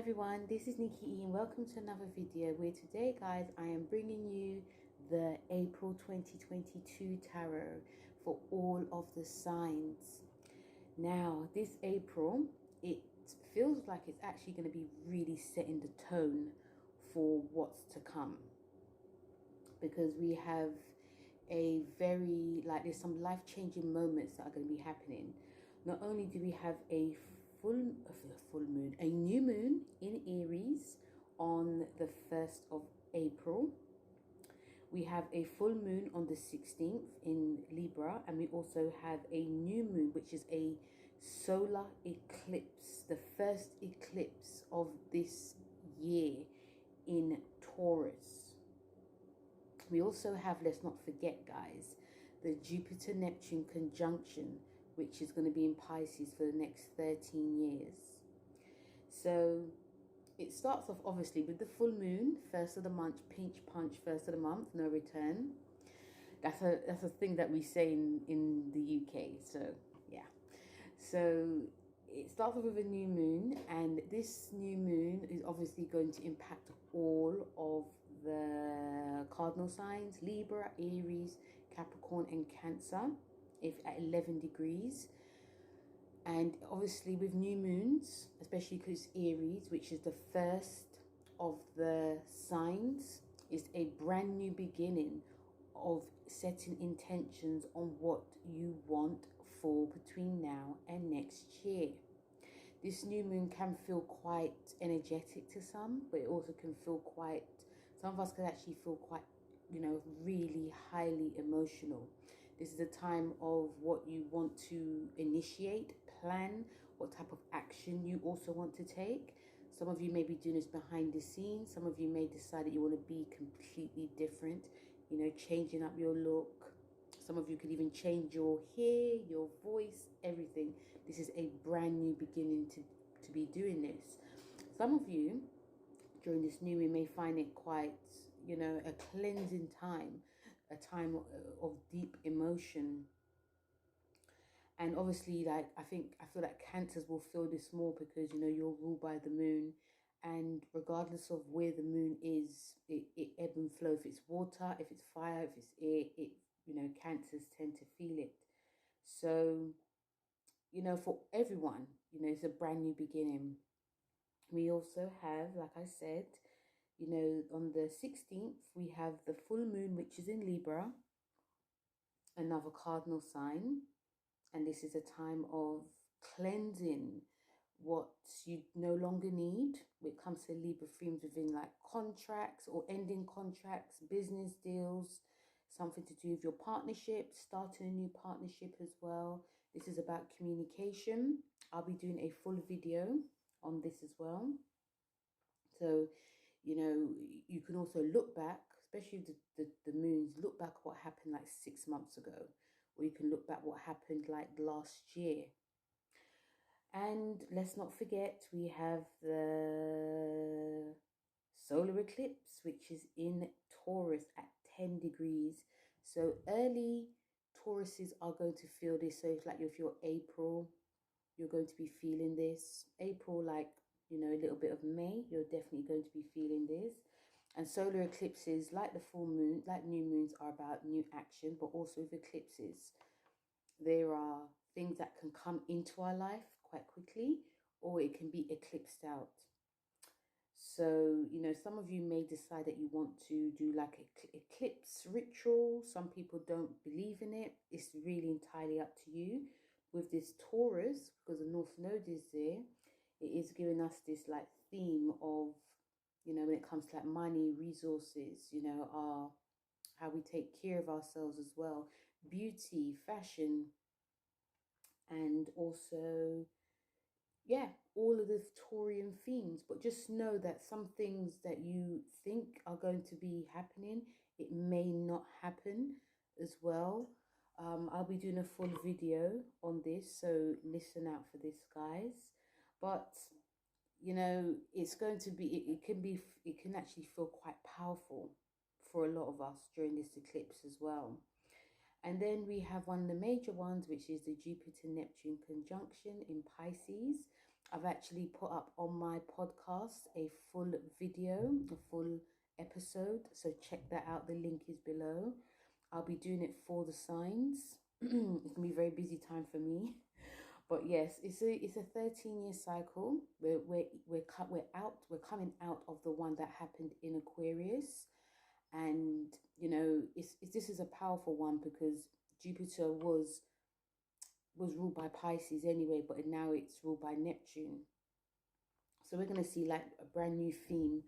everyone, this is Nikki E and welcome to another video where today guys I am bringing you the April 2022 tarot for all of the signs. Now this April, it feels like it's actually going to be really setting the tone for what's to come, because we have a very, there's some life-changing moments that are going to be happening. Not only do we have a new moon in Aries on the 1st of April. We have a full moon on the 16th in Libra, and we also have a new moon, which is a solar eclipse, the first eclipse of this year in Taurus. We also have, let's not forget guys, the Jupiter-Neptune conjunction, which is going to be in Pisces for the next 13 years. So it starts off obviously with the full moon, first of the month, pinch punch, first of the month, no return. That's a thing that we say in the UK. So yeah. So it starts off with a new moon, and this new moon is obviously going to impact all of the cardinal signs: Libra, Aries, Capricorn and Cancer, if at 11 degrees. And obviously with new moons, especially because Aries, which is the first of the signs, is a brand new beginning of setting intentions on what you want for between now and next year. This new moon can feel quite energetic to some, but it also can feel quite, some of us can actually feel quite, really highly emotional. This is a time of what you want to initiate, plan, what type of action you also want to take. Some of you may be doing this behind the scenes. Some of you may decide that you want to be completely different, changing up your look. Some of you could even change your hair, your voice, everything. This is a brand new beginning to be doing this. Some of you during this new moon may find it quite, a cleansing time, a time of deep emotion. And obviously, I feel like Cancers will feel this more because, you're ruled by the moon. And regardless of where the moon is, it ebb and flow. If it's water, if it's fire, if it's air, Cancers tend to feel it. So, for everyone, it's a brand new beginning. We also have, like I said, on the 16th, we have the full moon, which is in Libra, another cardinal sign. And this is a time of cleansing what you no longer need when it comes to Libra themes within contracts or ending contracts, business deals, something to do with your partnership, starting a new partnership as well. This is about communication. I'll be doing a full video on this as well. So, you can also look back, especially the moons, look back what happened 6 months ago, or you can look back what happened last year. And let's not forget, we have the solar eclipse, which is in Taurus at 10 degrees. So early Tauruses are going to feel this. So if you're April, you're going to be feeling this. April, a little bit of May, you're definitely going to be feeling this. And solar eclipses, like the full moon, like new moons, are about new action, but also with eclipses, there are things that can come into our life quite quickly, or it can be eclipsed out. So, some of you may decide that you want to do eclipse ritual. Some people don't believe in it. It's really entirely up to you. With this Taurus, because the North Node is there, it is giving us this theme of, when it comes to money, resources, how we take care of ourselves as well, beauty, fashion, and also, all of the Taurian themes. But just know that some things that you think are going to be happening, it may not happen as well. I'll be doing a full video on this, so listen out for this, guys. But it's going to be, it can actually feel quite powerful for a lot of us during this eclipse as well. And then we have one of the major ones, which is the Jupiter-Neptune conjunction in Pisces. I've actually put up on my podcast a full video, a full episode. So check that out. The link is below. I'll be doing it for the signs. It's gonna be a very busy time for me. But yes, it's a 13-year cycle. We're coming out of the one that happened in Aquarius. And you know, this is a powerful one because Jupiter was ruled by Pisces anyway, but now it's ruled by Neptune. So we're going to see like a brand new theme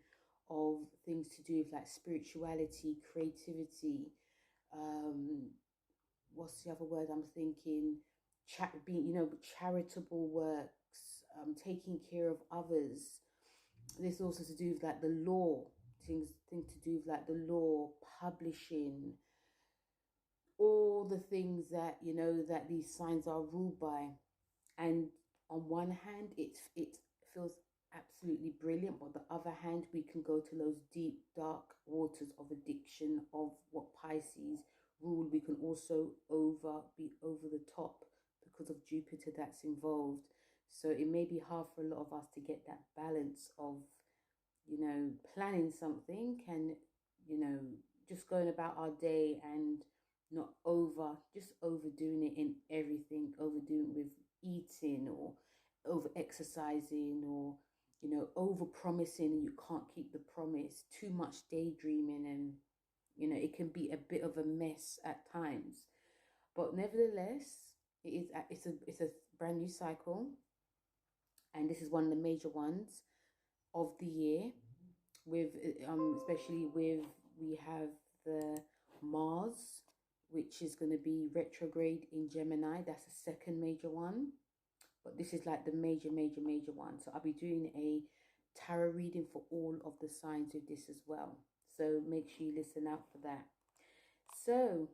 of things to do with like spirituality, creativity. What's the other word I'm thinking? Being, you know, charitable works, taking care of others. This also to do with like the law, things to do with like the law, publishing, all the things that, you know, that these signs are ruled by. And on one hand, it feels absolutely brilliant, but on the other hand, we can go to those deep, dark waters of addiction of what Pisces ruled. We can also be over the top because of Jupiter that's involved. So it may be hard for a lot of us to get that balance of, you know, planning something and, you know, just going about our day and not just overdoing it in everything, overdoing it with eating or over exercising, or, you know, over promising and you can't keep the promise, too much daydreaming, and, you know, it can be a bit of a mess at times. But nevertheless, it's a brand new cycle, and this is one of the major ones of the year, with especially with, we have the Mars, which is going to be retrograde in Gemini. That's the second major one, but this is like the major one. So I'll be doing a tarot reading for all of the signs with this as well, so make sure you listen out for that. So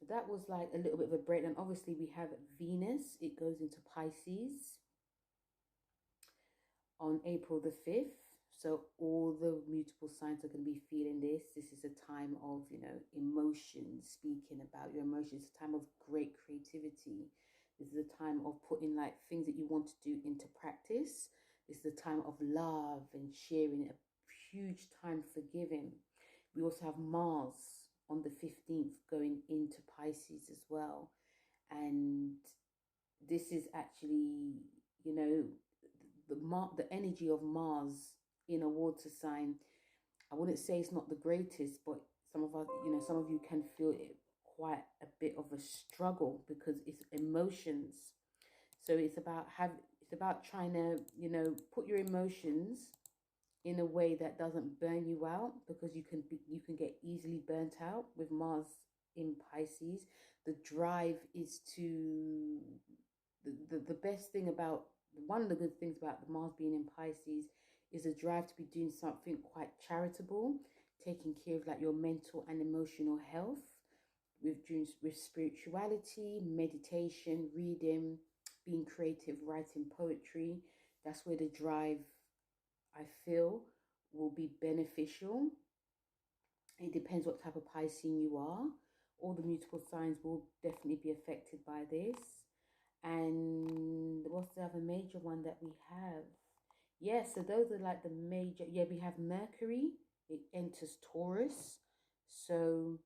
that was like a little bit of a breakdown. Obviously we have Venus, it goes into Pisces on April the 5th. So all the mutable signs are going to be feeling this. This is a time of, you know, emotions, speaking about your emotions, a time of great creativity. This is a time of putting like things that you want to do into practice. This is a time of love and sharing, a huge time for giving. We also have Mars on the 15th going into Pisces as well. And this is actually, you know, the energy of Mars in a water sign. I wouldn't say it's not the greatest, but some of us, you know, some of you can feel it quite a bit of a struggle because it's emotions. So it's about trying to, you know, put your emotions in a way that doesn't burn you out, because you can get easily burnt out with Mars in Pisces. The drive is to the best thing about, one of the good things about the Mars being in Pisces is a drive to be doing something quite charitable, taking care of like your mental and emotional health with spirituality, meditation, reading, being creative, writing poetry. That's where the drive, I feel, will be beneficial. It depends what type of Piscean you are. All the mutable signs will definitely be affected by this. And what's the other major one that we have? Yeah, so those are like the major. Yeah, we have Mercury. It enters Taurus. So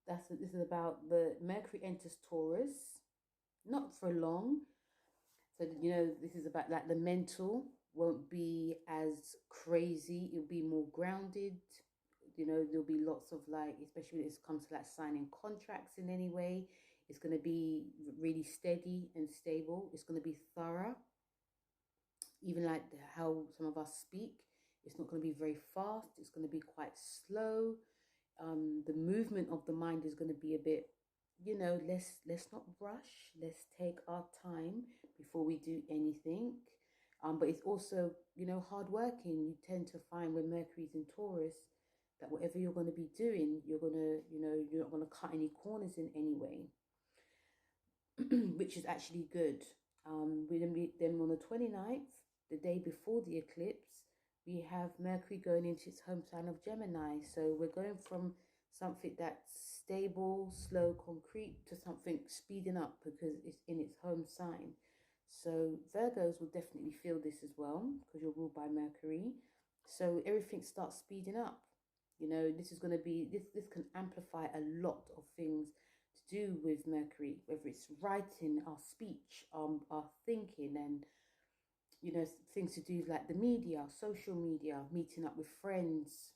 this is about the Mercury enters Taurus. Not for long. So, you know, this is about like the mental won't be as crazy. It'll be more grounded. You know, there'll be lots of like, especially when it comes to like signing contracts in any way, it's going to be really steady and stable. It's going to be thorough. Even like how some of us speak, it's not going to be very fast. It's going to be quite slow. The movement of the mind is going to be a bit, you know, let's not rush. Let's take our time before we do anything. But it's also, you know, hard working. You tend to find when Mercury's in Taurus that whatever you're going to be doing, you're going to, you know, you're not going to cut any corners in any way, which is actually good. Then on the 29th, the day before the eclipse, we have Mercury going into its home sign of Gemini. So we're going from something that's stable, slow, concrete to something speeding up because it's in its home sign. So Virgos will definitely feel this as well because you're ruled by Mercury. So everything starts speeding up. You know, this is going to be, this can amplify a lot of things to do with Mercury, whether it's writing, our speech, our thinking, and, you know, things to do like the media, social media, meeting up with friends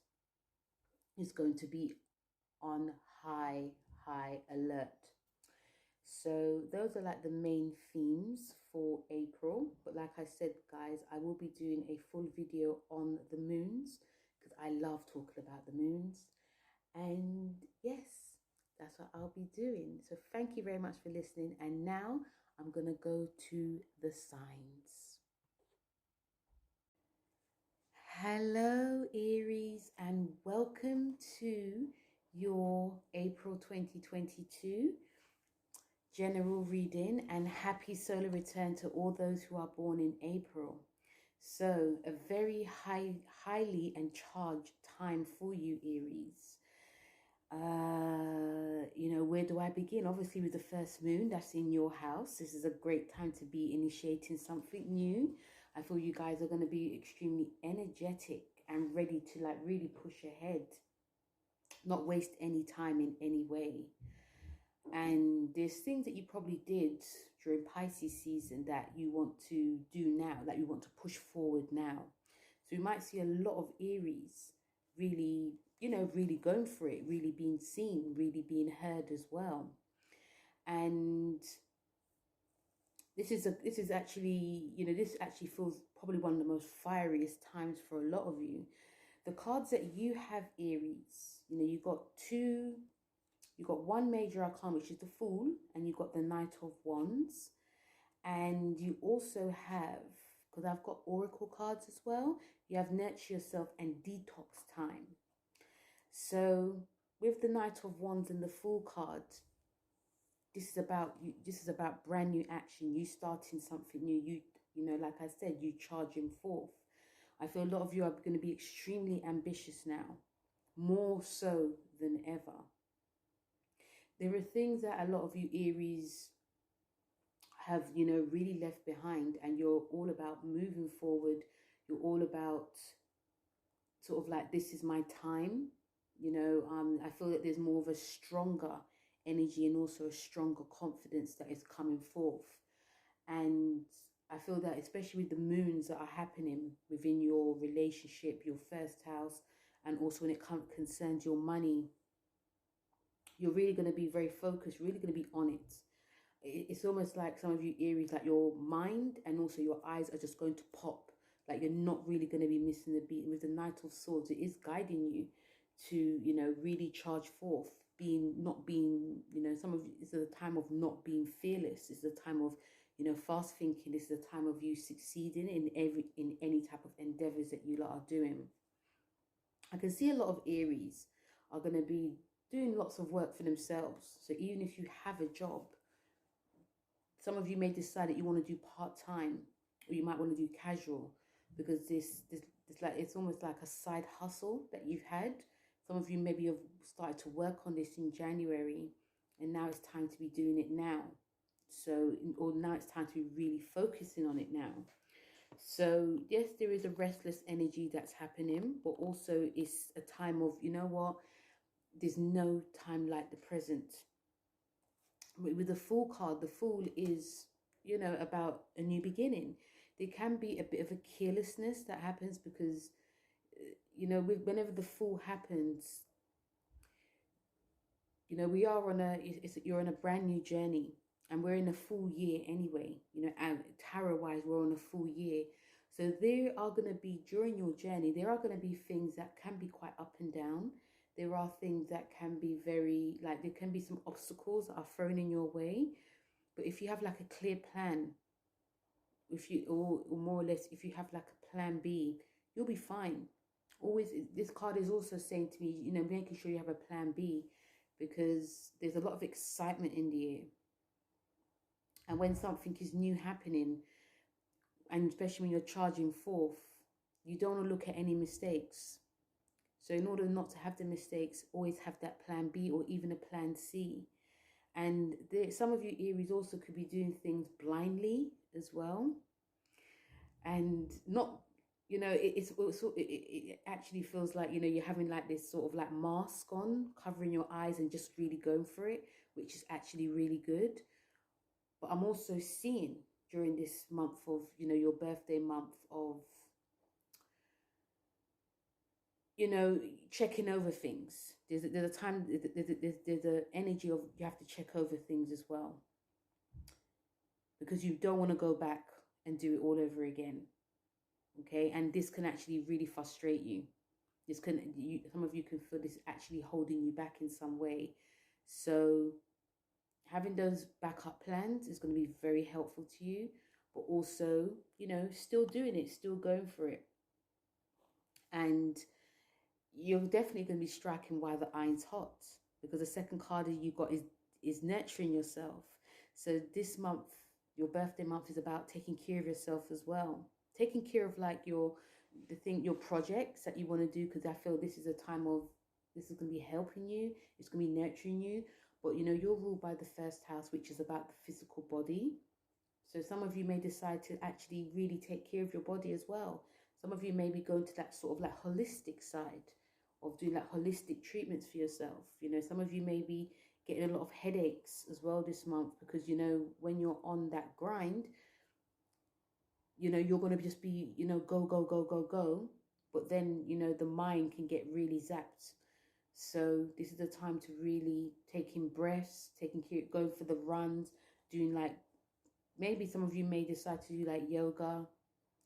is going to be on high alert. So those are like the main themes for April. But like I said, guys, I will be doing a full video on the moons because I love talking about the moons. And yes, that's what I'll be doing. So thank you very much for listening. And now I'm going to go to the signs. Hello, Aries, and welcome to your April 2022 general reading, and happy solar return to all those who are born in April. So a very highly and charged time for you, Aries. You know, where do I begin? Obviously with the first moon, that's in your house. This is a great time to be initiating something new. I feel you guys are going to be extremely energetic and ready to like really push ahead, not waste any time in any way. And there's things that you probably did during Pisces season that you want to do now, that you want to push forward now. So we might see a lot of Aries really, you know, really going for it, really being seen, really being heard as well. And this is actually, you know, this actually feels probably one of the most fieriest times for a lot of you. The cards that you have, Aries, you know, you've got one major arcana, which is the Fool, and you've got the Knight of Wands. And you also have, because I've got Oracle cards as well, you have Nurture Yourself and Detox Time. So with the Knight of Wands and the Fool card, this is about you. This is about brand new action. You starting something new. You know, like I said, you charging forth. I feel a lot of you are going to be extremely ambitious now, more so than ever. There are things that a lot of you Aries have, you know, really left behind, and you're all about moving forward. You're all about sort of like, this is my time. You know, I feel that there's more of a stronger energy and also a stronger confidence that is coming forth. And I feel that especially with the moons that are happening within your relationship, your first house, and also when it concerns your money, you're really going to be very focused, really going to be on it. It's almost like some of you Aries, like your mind and also your eyes are just going to pop. Like you're not really going to be missing the beat. With the Knight of Swords, it is guiding you to, you know, really charge forth, not being, you know, some of you, it's a time of not being fearless. It's a time of, you know, fast thinking. This is a time of you succeeding in any type of endeavors that you lot are doing. I can see a lot of Aries are going to be doing lots of work for themselves. So even if you have a job, some of you may decide that you want to do part-time, or you might want to do casual, because this like, it's almost like a side hustle that you've had. Some of you maybe have started to work on this in January, and now it's time to be doing it now. So, or now it's time to be really focusing on it now. So yes, there is a restless energy that's happening, but also it's a time of, you know what, there's no time like the present. With the Fool card, the Fool is, you know, about a new beginning. There can be a bit of a carelessness that happens because, you know, whenever the Fool happens, you know, we are on you're on a brand new journey, and we're in a full year anyway. You know, and tarot-wise, we're on a full year. So there are going to be, during your journey, there are going to be things that can be quite up and down. There are things that can be very, like, there can be some obstacles that are thrown in your way. But if you have like a clear plan, if you, or more or less, if you have like a plan B, you'll be fine. Always, this card is also saying to me, you know, making sure you have a plan B, because there's a lot of excitement in the air. And when something is new happening, and especially when you're charging forth, you don't want to look at any mistakes. So in order not to have the mistakes, always have that plan B or even a plan C. And some of you Aries also could be doing things blindly as well. And not, you know, it actually feels like, you know, you're having like this sort of like mask on, covering your eyes and just really going for it, which is actually really good. But I'm also seeing during this month of, you know, your birthday month of, you know, checking over things. There's a time, there's an energy of you have to check over things as well, because you don't want to go back and do it all over again. Okay, and this can actually really frustrate you. This can, some of you can feel this actually holding you back in some way. So having those backup plans is going to be very helpful to you, but also, you know, still doing it, still going for it. And you're definitely going to be striking while the iron's hot, because the second card that you got is nurturing yourself. So this month, your birthday month, is about taking care of yourself as well. Taking care of like your projects that you want to do, because I feel this is a time of, this is going to be helping you, it's going to be nurturing you. But you know, you're ruled by the first house, which is about the physical body. So some of you may decide to actually really take care of your body as well. Some of you may be going to that sort of like holistic side of doing like holistic treatments for yourself. You know, some of you may be getting a lot of headaches as well this month, because, you know, when you're on that grind, you know, you're going to just be, you know, go, go, go, go, go. But then, you know, the mind can get really zapped. So this is the time to really take in breaths, taking care, going for the runs, doing like, maybe some of you may decide to do like yoga.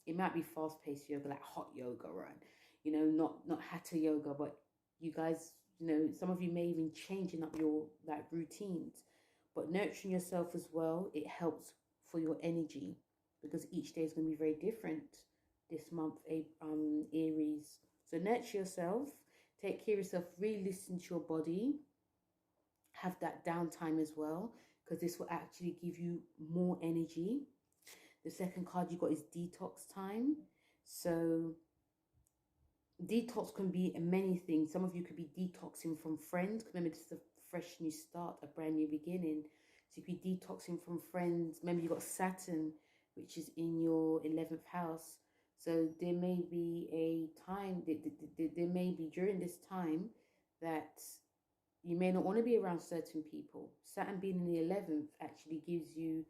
It might be fast-paced yoga, like hot yoga, right? You know, not hatha yoga, but you guys, you know, some of you may even changing up your like routines. But nurturing yourself as well, it helps for your energy, because each day is going to be very different this month, Aries. So nurture yourself, take care of yourself, really listen to your body, have that downtime as well, because this will actually give you more energy. The second card you got is detox time. So detox can be many things. Some of you could be detoxing from friends. Remember, this is a fresh new start, a brand new beginning. So you could be detoxing from friends. Remember, you got Saturn, which is in your 11th house. So there may be a time, there may be during this time that you may not want to be around certain people. Saturn being in the 11th actually gives you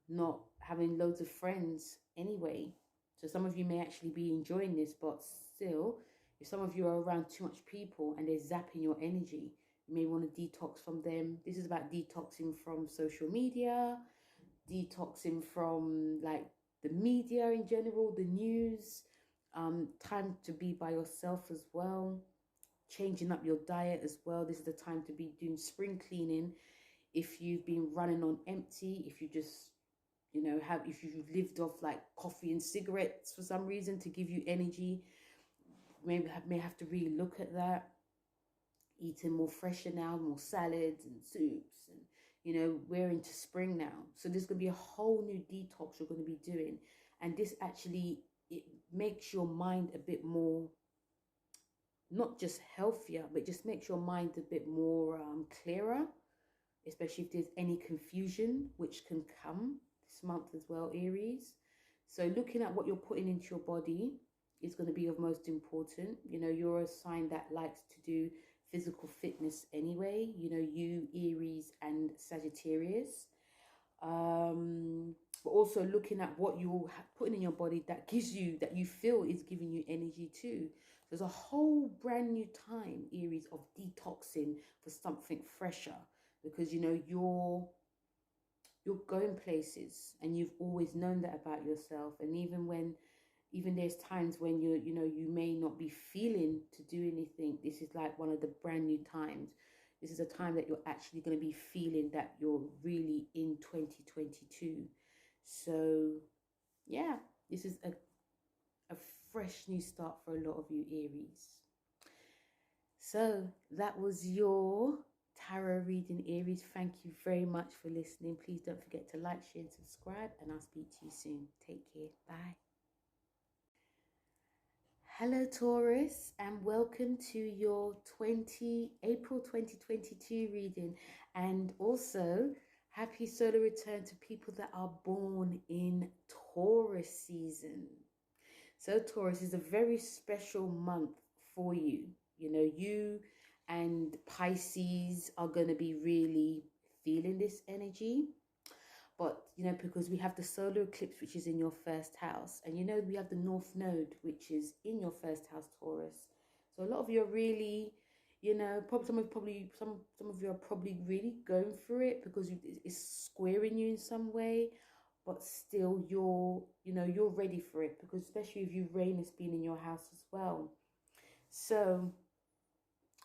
not having loads of friends anyway. So some of you may actually be enjoying this, but still, if some of you are around too much people and they're zapping your energy, you may want to detox from them. This is about detoxing from social media, detoxing from like the media in general, the news, time to be by yourself as well, changing up your diet as well. This is the time to be doing spring cleaning. If you've been running on empty, if you just, you know, if you've lived off like coffee and cigarettes for some reason to give you energy, may have to really look at that. Eating more fresher now, more salads and soups, and you know, we're into spring now, so there's going to be a whole new detox you're going to be doing. And this actually, it makes your mind a bit more, not just healthier, but just makes your mind a bit more clearer, especially if there's any confusion, which can come this month as well, Aries. So looking at what you're putting into your body is going to be of most important. You know, you're a sign that likes to do physical fitness anyway. You know, you, Aries and Sagittarius. But also looking at what you're putting in your body that gives you, that you feel is giving you energy too. There's a whole brand new time, Aries, of detoxing for something fresher, because you know you're going places and you've always known that about yourself. And even there's times when you may not be feeling to do anything, this is like one of the brand new times. This is a time that you're actually going to be feeling that you're really in 2022. So yeah, this is a fresh new start for a lot of you, Aries. So that was your tarot reading, Aries. Thank you very much for listening. Please don't forget to like, share and subscribe, and I'll speak to you soon. Take care. Bye. Hello Taurus, and welcome to your April 2022 reading, and also happy solar return to people that are born in Taurus season. So Taurus is a very special month for you. You know, you and Pisces are going to be really feeling this energy. But, you know, because we have the solar eclipse, which is in your first house. And, you know, we have the North Node, which is in your first house, Taurus. So a lot of you are really, you know, probably some of you are probably really going through it because it's squaring you in some way. But still, you're ready for it, because especially if Uranus being in your house as well. So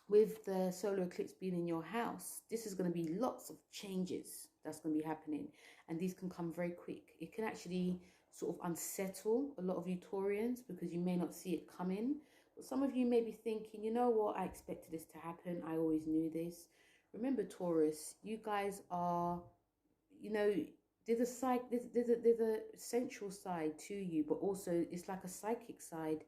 with the solar eclipse being in your house, this is going to be lots of changes that's going to be happening, and these can come very quick. It can actually sort of unsettle a lot of you Taurians because you may not see it coming, but some of you may be thinking, you know what, I expected this to happen, I always knew this. Remember, Taurus, you guys are, you know, there's a sensual side to you, but also it's like a psychic side.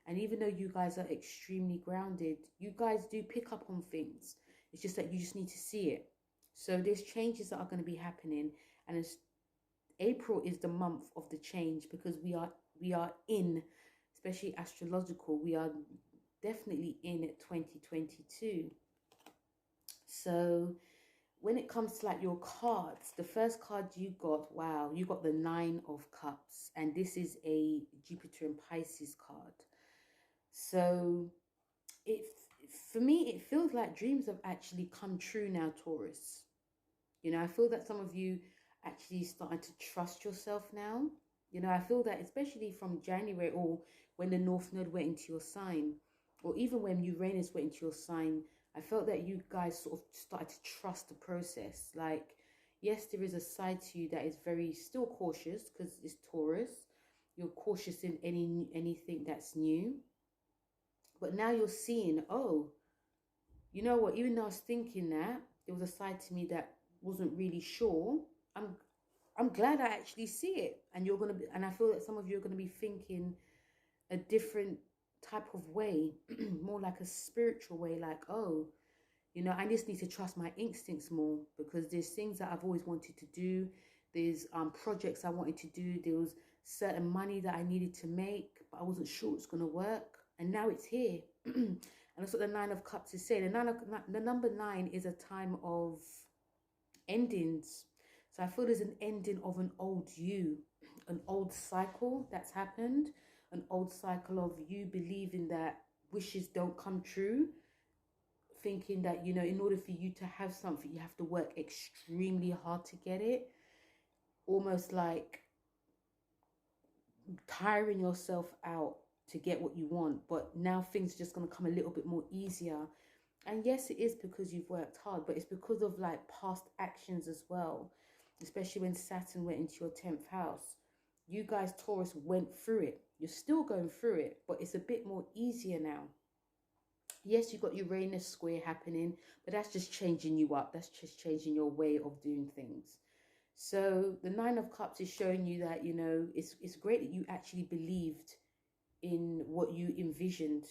And even though you guys are extremely grounded, you guys do pick up on things. It's just that you just need to see it. So there's changes that are going to be happening. And April is the month of the change, because we are in, especially astrological, we are definitely in 2022. So when it comes to like your cards, the first card you got, wow, you got the 9 of Cups. And this is a Jupiter and Pisces card. So for me, it feels like dreams have actually come true now, Taurus. You know, I feel that some of you actually starting to trust yourself now. You know, I feel that especially from January, or when the North Node went into your sign, or even when Uranus went into your sign, I felt that you guys sort of started to trust the process. Like, yes, there is a side to you that is very still cautious, because it's Taurus. You're cautious in anything that's new. But now you're seeing, oh, you know what, even though I was thinking that, there was a side to me that wasn't really sure. I'm glad I actually see it. And you're gonna be, and I feel that some of you are gonna be thinking a different type of way, more like a spiritual way, like, oh, you know, I just need to trust my instincts more, because there's things that I've always wanted to do. There's projects I wanted to do. There was certain money that I needed to make, but I wasn't sure it's gonna work. And now it's here. And that's what the 9 of Cups is saying. The number 9 is a time of endings. So I feel there's an ending of an old you, an old cycle that's happened, an old cycle of you believing that wishes don't come true, thinking that, you know, in order for you to have something, you have to work extremely hard to get it. Almost like tiring yourself out to get what you want, but now things are just going to come a little bit more easier. And yes, it is because you've worked hard, but it's because of like past actions as well, especially when Saturn went into your 10th house. You guys, Taurus, went through it. You're still going through it, but it's a bit more easier now. Yes, you've got Uranus square happening, but that's just changing you up. That's just changing your way of doing things. So the 9 of Cups is showing you that, you know, it's great that you actually believed in what you envisioned,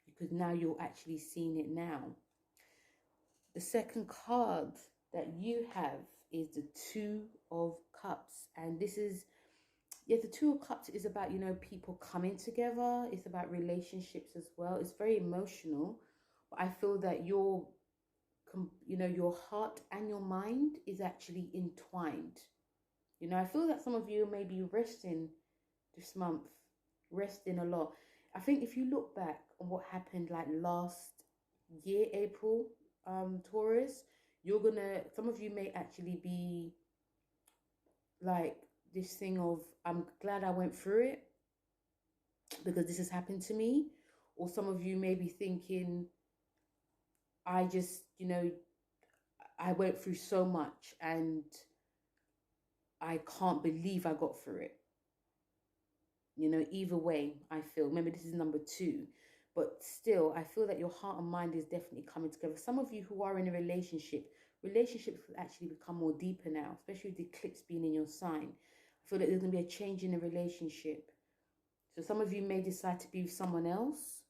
because now you're actually seeing it now. The second card that you have is the 2 of Cups. And this is, yeah, the 2 of Cups is about, you know, people coming together. It's about relationships as well. It's very emotional. But I feel that your heart and your mind is actually entwined. You know, I feel that some of you may be resting this month, resting a lot. I think if you look back on what happened like last year, April, Taurus, some of you may actually be like this thing of, I'm glad I went through it because this has happened to me. Or some of you may be thinking, I just, you know, I went through so much and I can't believe I got through it. You know, either way, I feel, remember, this is number 2, but still, I feel that your heart and mind is definitely coming together. Some of you who are in a relationships will actually become more deeper now, especially with the eclipse being in your sign. I feel that there's going to be a change in a relationship. So some of you may decide to be with someone else,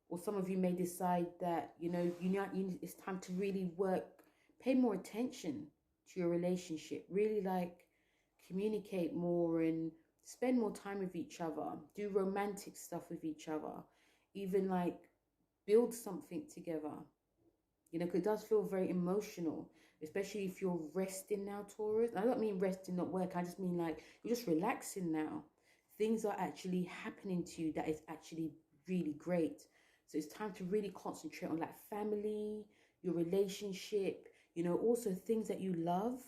or some of you may decide that, it's time to really work, pay more attention to your relationship, really like communicate more and spend more time with each other, do romantic stuff with each other, even like build something together. Because it does feel very emotional, especially if you're resting now, Taurus. I don't mean resting, not work. I just mean like you're just relaxing now. Things are actually happening to you that is actually really great. So it's time to really concentrate on like family, your relationship, also things that you love.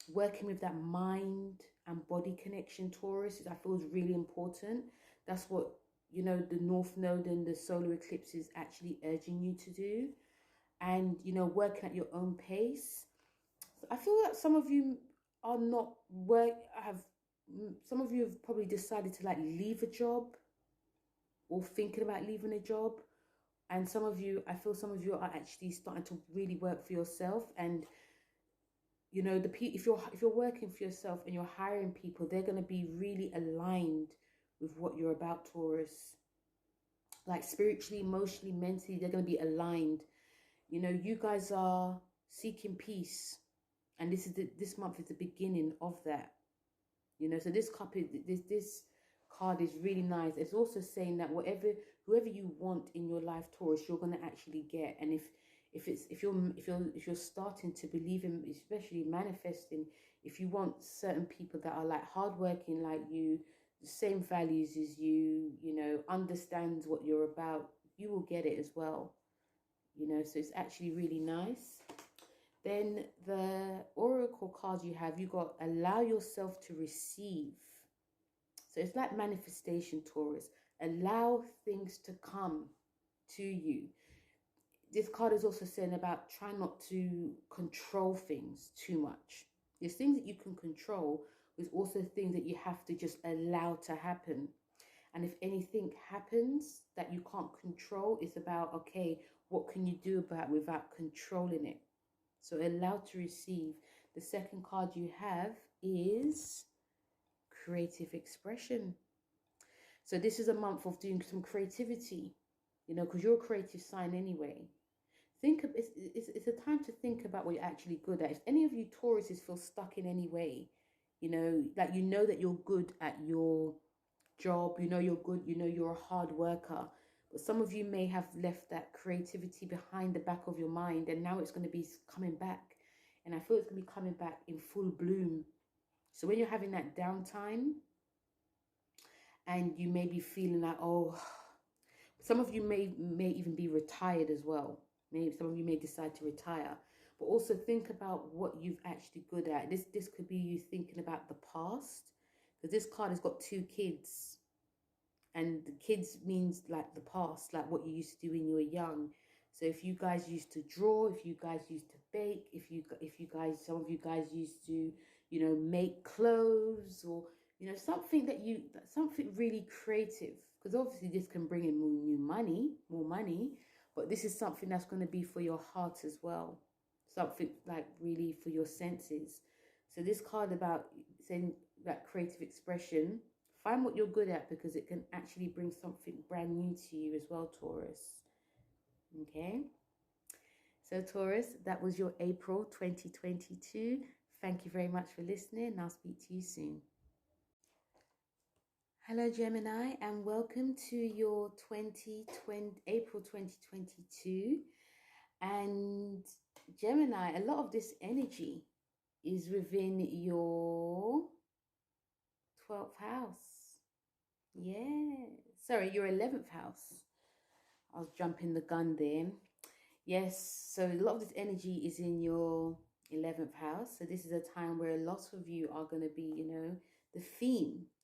Working with that mind and body connection, Taurus, I feel is really important. That's what, the North Node and the solar eclipse is actually urging you to do. And, working at your own pace. So I feel that some of you are not some of you have probably decided to like leave a job or thinking about leaving a job. And some of you, I feel some of you are actually starting to really work for yourself. And, if you're working for yourself and you're hiring people, they're going to be really aligned with what you're about, Taurus. Like spiritually, emotionally, mentally, they're going to be aligned. You guys are seeking peace, and this month is the beginning of that. So this card is really nice. It's also saying that whoever you want in your life, Taurus, you're gonna actually get. And if you're starting to believe in, especially manifesting, if you want certain people that are like hardworking like you, the same values as you, understands what you're about, you will get it as well. So it's actually really nice. Then the oracle cards you got allow yourself to receive. So it's like manifestation, Taurus. Allow things to come to you. This card is also saying about try not to control things too much. There's things that you can control. There's also things that you have to just allow to happen. And if anything happens that you can't control, it's about, okay, what can you do about it without controlling it? So allow to receive. The second card you have is creative expression. So this is a month of doing some creativity, because you're a creative sign anyway. It's a time to think about what you're actually good at. If any of you Tauruses feel stuck in any way, that that you're good at your job, you're good, you're a hard worker, but some of you may have left that creativity behind the back of your mind, and now it's going to be coming back, and I feel it's going to be coming back in full bloom. So when you're having that downtime and you may be feeling like, oh, some of you may even be retired as well. Maybe some of you may decide to retire, but also think about what you've actually good at. This could be you thinking about the past, because this card has got 2 kids. And the kids means like the past, like what you used to do when you were young. So if you guys used to draw, if you guys used to bake, some of you guys used to, make clothes, or, something really creative. Because obviously this can bring in more money, but this is something that's going to be for your heart as well. Something like really for your senses. So this card about saying that creative expression, find what you're good at, because it can actually bring something brand new to you as well, Taurus. Okay. So Taurus, that was your April 2022. Thank you very much for listening, and I'll speak to you soon. Hello, Gemini, and welcome to your April 2022. And Gemini, a lot of this energy is within your 12th house. Yeah. Sorry, your 11th house. I was jumping the gun there. Yes, so a lot of this energy is in your 11th house. So this is a time where a lot of you are going to be,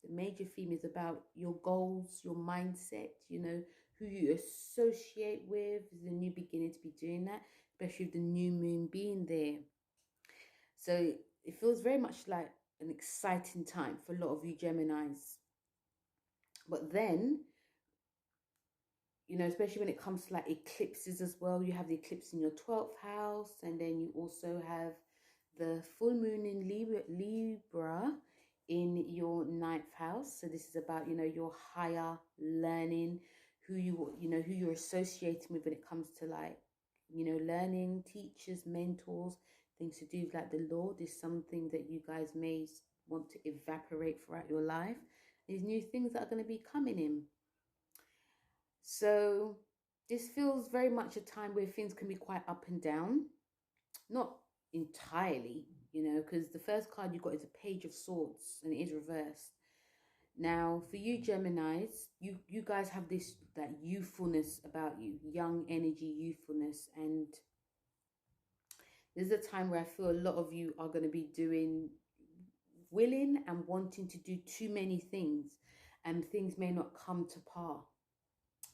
the major theme is about your goals, your mindset, who you associate with. Is a new beginning to be doing that, especially with the new moon being there. So it feels very much like an exciting time for a lot of you Geminis. But then, especially when it comes to like eclipses as well, you have the eclipse in your 12th house, and then you also have the full moon in Libra in your 9th house. house. So this is about, you know, your higher learning, who who you're associating with when it comes to like, you know, learning, teachers, mentors, things to do with like the Lord is something that you guys may want to evaporate throughout your life. These new things that are going to be coming in. So this feels very much a time where things can be quite up and down. Not entirely, you know, because the first card you got is a Page of Swords and it is reversed. Now, for you Geminis, you guys have this, that youthfulness about you, young energy, youthfulness. And this is a time where I feel a lot of you are going to be willing and wanting to do too many things. And things may not come to par.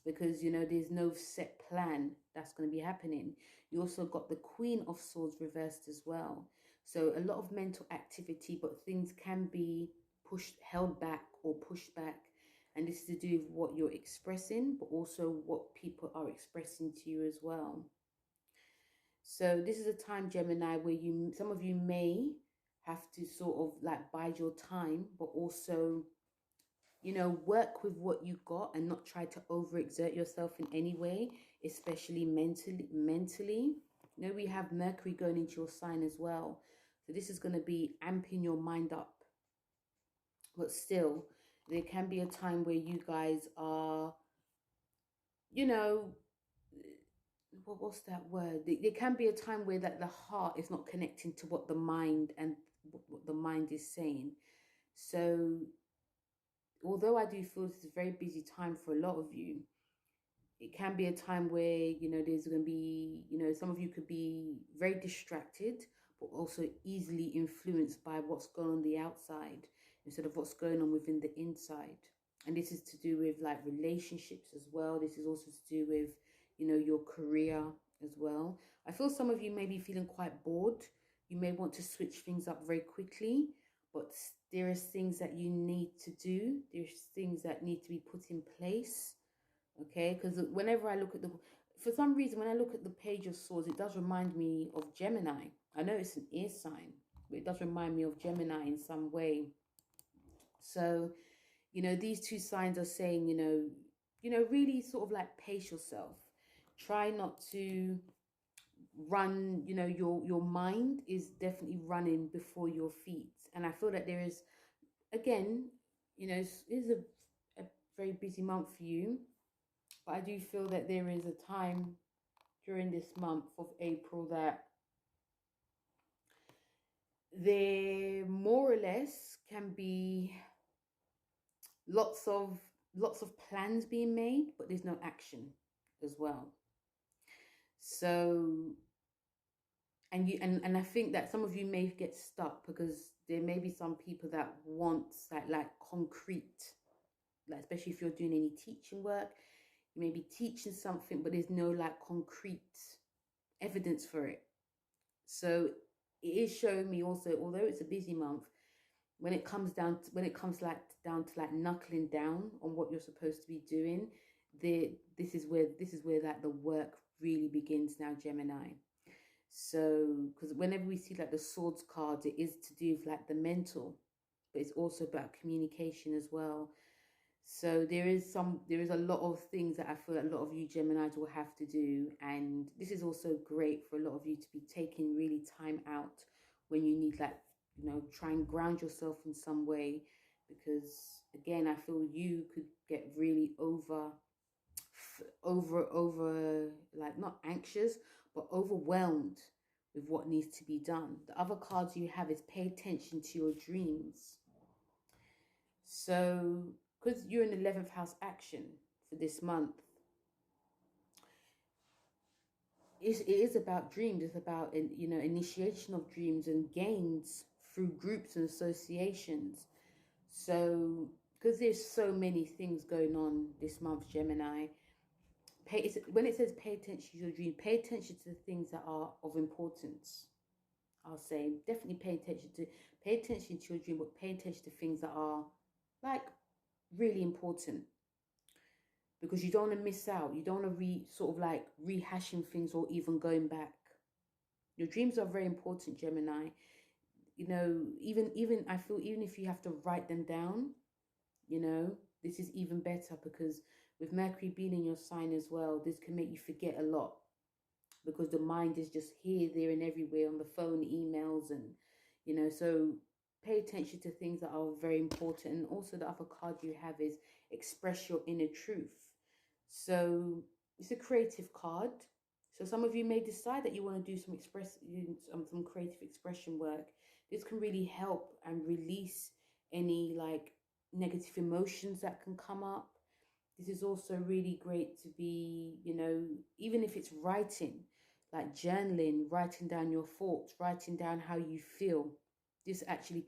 Because, you know, there's no set plan that's going to be happening. You also got the Queen of Swords reversed as well. So a lot of mental activity, but things can be held back or pushed back. And this is to do with what you're expressing, but also what people are expressing to you as well. So this is a time, Gemini, where some of you may have to sort of like bide your time, but also, you know, work with what you got and not try to overexert yourself in any way, especially mentally. You know, we have Mercury going into your sign as well. So this is going to be amping your mind up. But still, there can be a time where you guys are, you know, what's that word? There can be a time where that the heart is not connecting to what the mind and what the mind is saying. So although I do feel this is a very busy time for a lot of you, it can be a time where, you know, there's going to be, you know, some of you could be very distracted, but also easily influenced by what's going on the outside instead of what's going on within the inside. And this is to do with like relationships as well. This is also to do with, you know, your career as well. I feel some of you may be feeling quite bored. You may want to switch things up very quickly, but there is things that you need to do. There's things that need to be put in place. Okay, because whenever I look at for some reason, when I look at the Page of Swords, it does remind me of Gemini. I know it's an air sign, but it does remind me of Gemini in some way. So, you know, these two signs are saying, you know, really sort of like pace yourself. Try not to run, you know, your mind is definitely running before your feet. And I feel that there is, again, you know, it is a very busy month for you. But I do feel that there is a time during this month of April that there more or less can be lots of plans being made, but there's no action as well. So, and I think that some of you may get stuck because there may be some people that want like concrete, like especially if you're doing any teaching work. You may be teaching something, but there's no like concrete evidence for it. So it is showing me also, although it's a busy month, when it comes down to like knuckling down on what you're supposed to be doing, this is where like the work really begins now, Gemini. So because whenever we see like the swords cards, it is to do with like the mental, but it's also about communication as well. So there is a lot of things that I feel a lot of you Geminis will have to do. And this is also great for a lot of you to be taking really time out when you need, like, you know, try and ground yourself in some way. Because again, I feel you could get really over like not anxious, but overwhelmed with what needs to be done. The other cards you have is pay attention to your dreams. So because you're in the 11th house action for this month, it is about dreams. It's about, you know, initiation of dreams and gains through groups and associations. So because there's so many things going on this month, Gemini, when it says pay attention to your dream, pay attention to the things that are of importance. I'll say definitely pay attention to your dream, but pay attention to things that are like really important, because you don't want to miss out. You don't want to sort of like rehashing things or even going back. Your dreams are very important, Gemini. You know, even I feel even if you have to write them down, you know. This is even better because with Mercury being in your sign as well, this can make you forget a lot because the mind is just here, there, and everywhere on the phone, emails, and, you know, so pay attention to things that are very important. And also the other card you have is express your inner truth. So it's a creative card. So some of you may decide that you want to do some creative expression work. This can really help and release any like negative emotions that can come up. This is also really great to be, you know, even if it's writing, like journaling, writing down your thoughts, writing down how you feel. This actually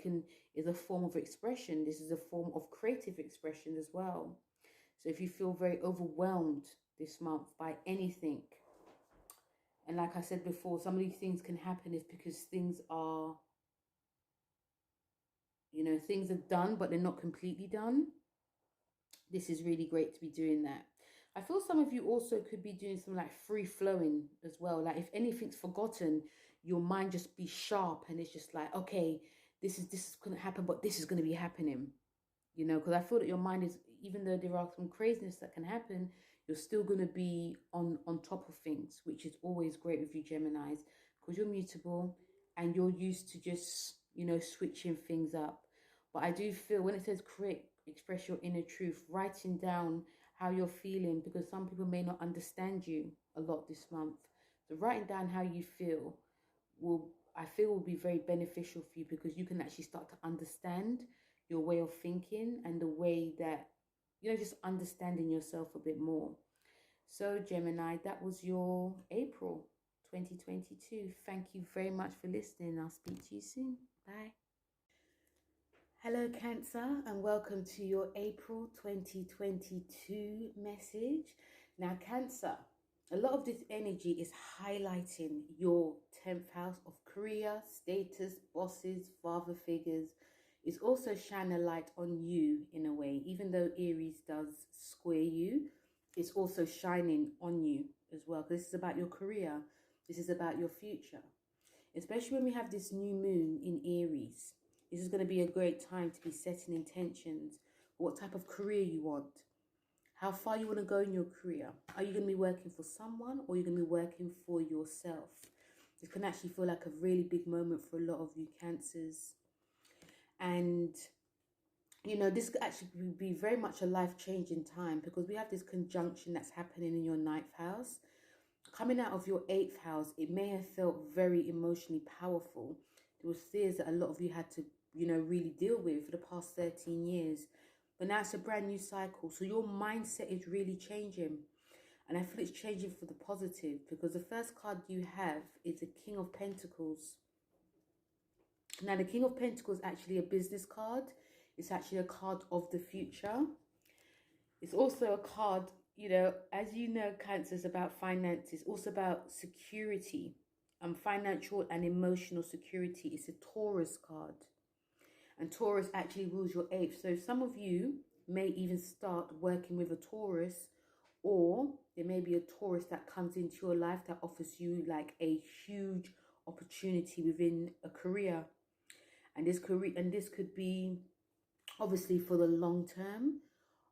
is a form of expression. This is a form of creative expression as well. So if you feel very overwhelmed this month by anything, and like I said before, some of these things can happen is because things are, you know, things are done, but they're not completely done. This is really great to be doing that. I feel some of you also could be doing some like free flowing as well. Like if anything's forgotten, your mind just be sharp and it's just like, okay, this is going to happen, but this is going to be happening, you know, because I feel that your mind is, even though there are some craziness that can happen, you're still going to be on top of things, which is always great with you Geminis, because you're mutable and you're used to just, you know, switching things up. But I do feel when it says express your inner truth, writing down how you're feeling, because some people may not understand you a lot this month. So writing down how you feel will be very beneficial for you, because you can actually start to understand your way of thinking and the way that, you know, just understanding yourself a bit more. So Gemini, that was your April 2022. Thank you very much for listening. I'll speak to you soon. Bye. Hello Cancer, and welcome to your April 2022 message. Now Cancer, a lot of this energy is highlighting your 10th house of career, status, bosses, father figures. It's also shining a light on you in a way. Even though Aries does square you, it's also shining on you as well, because this is about your career. This is about your future. Especially when we have this new moon in Aries. This is going to be a great time to be setting intentions. What type of career you want. How far you want to go in your career. Are you going to be working for someone, or are you going to be working for yourself? This can actually feel like a really big moment for a lot of you Cancers. And, you know, this could actually be very much a life-changing time, because we have this conjunction that's happening in your 9th house. Coming out of your 8th house, it may have felt very emotionally powerful. There was fears that a lot of you had to, you know, really deal with for the past 13 years. But now it's a brand new cycle. So your mindset is really changing. And I feel it's changing for the positive, because the first card you have is the King of Pentacles. Now, the King of Pentacles is actually a business card. It's actually a card of the future. It's also a card, you know, as you know, Cancer is about finances, also about security, financial and emotional security. It's a Taurus card. And Taurus actually rules your 8th. So some of you may even start working with a Taurus, or there may be a Taurus that comes into your life that offers you like a huge opportunity within a career. And this could be obviously for the long term,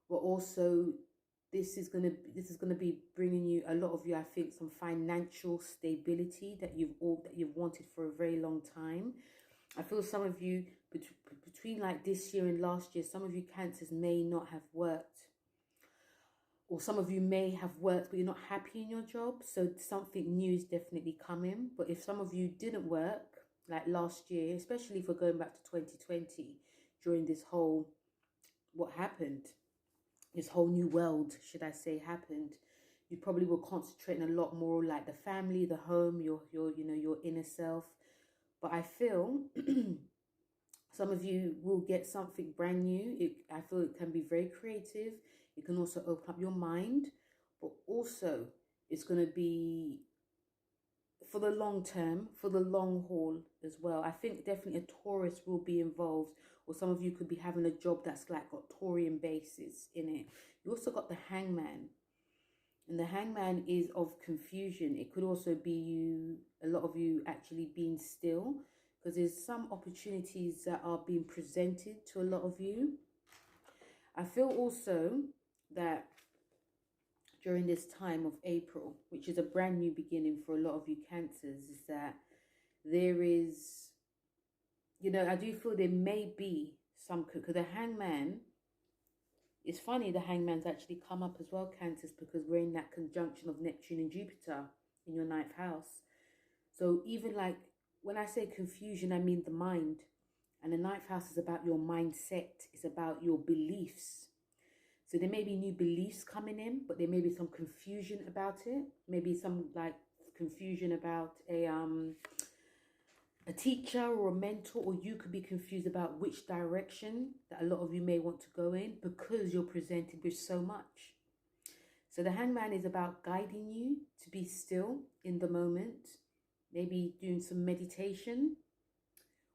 but also this is going to be bringing you, a lot of you, I think, some financial stability that you've wanted for a very long time. I feel some of you between like this year and last year, some of you Cancers may not have worked, or some of you may have worked but you're not happy in your job. So something new is definitely coming. But if some of you didn't work like last year, especially if we're going back to 2020, during this whole, what happened, this whole new world, should I say, happened, you probably were concentrating a lot more like the family, the home, your you know, your inner self. But I feel some of you will get something brand new. I feel it can be very creative. It can also open up your mind, but also it's going to be for the long term, for the long haul as well. I think definitely a Taurus will be involved, or some of you could be having a job that's like got Taurian basis in it. You also got the Hangman, and the Hangman is of confusion. It could also be a lot of you actually being still, because there's some opportunities that are being presented to a lot of you. I feel also that during this time of April, which is a brand new beginning for a lot of you Cancers, is that there is, you know, I do feel there may be some, because the Hangman, it's funny the Hangman's actually come up as well, Cancers, because we're in that conjunction of Neptune and Jupiter in your 9th house. So even like, when I say confusion, I mean the mind. And the 9th house is about your mindset. It's about your beliefs. So there may be new beliefs coming in, but there may be some confusion about it. Maybe some like confusion about a teacher or a mentor, or you could be confused about which direction that a lot of you may want to go in because you're presented with so much. So the Hangman is about guiding you to be still in the moment, maybe doing some meditation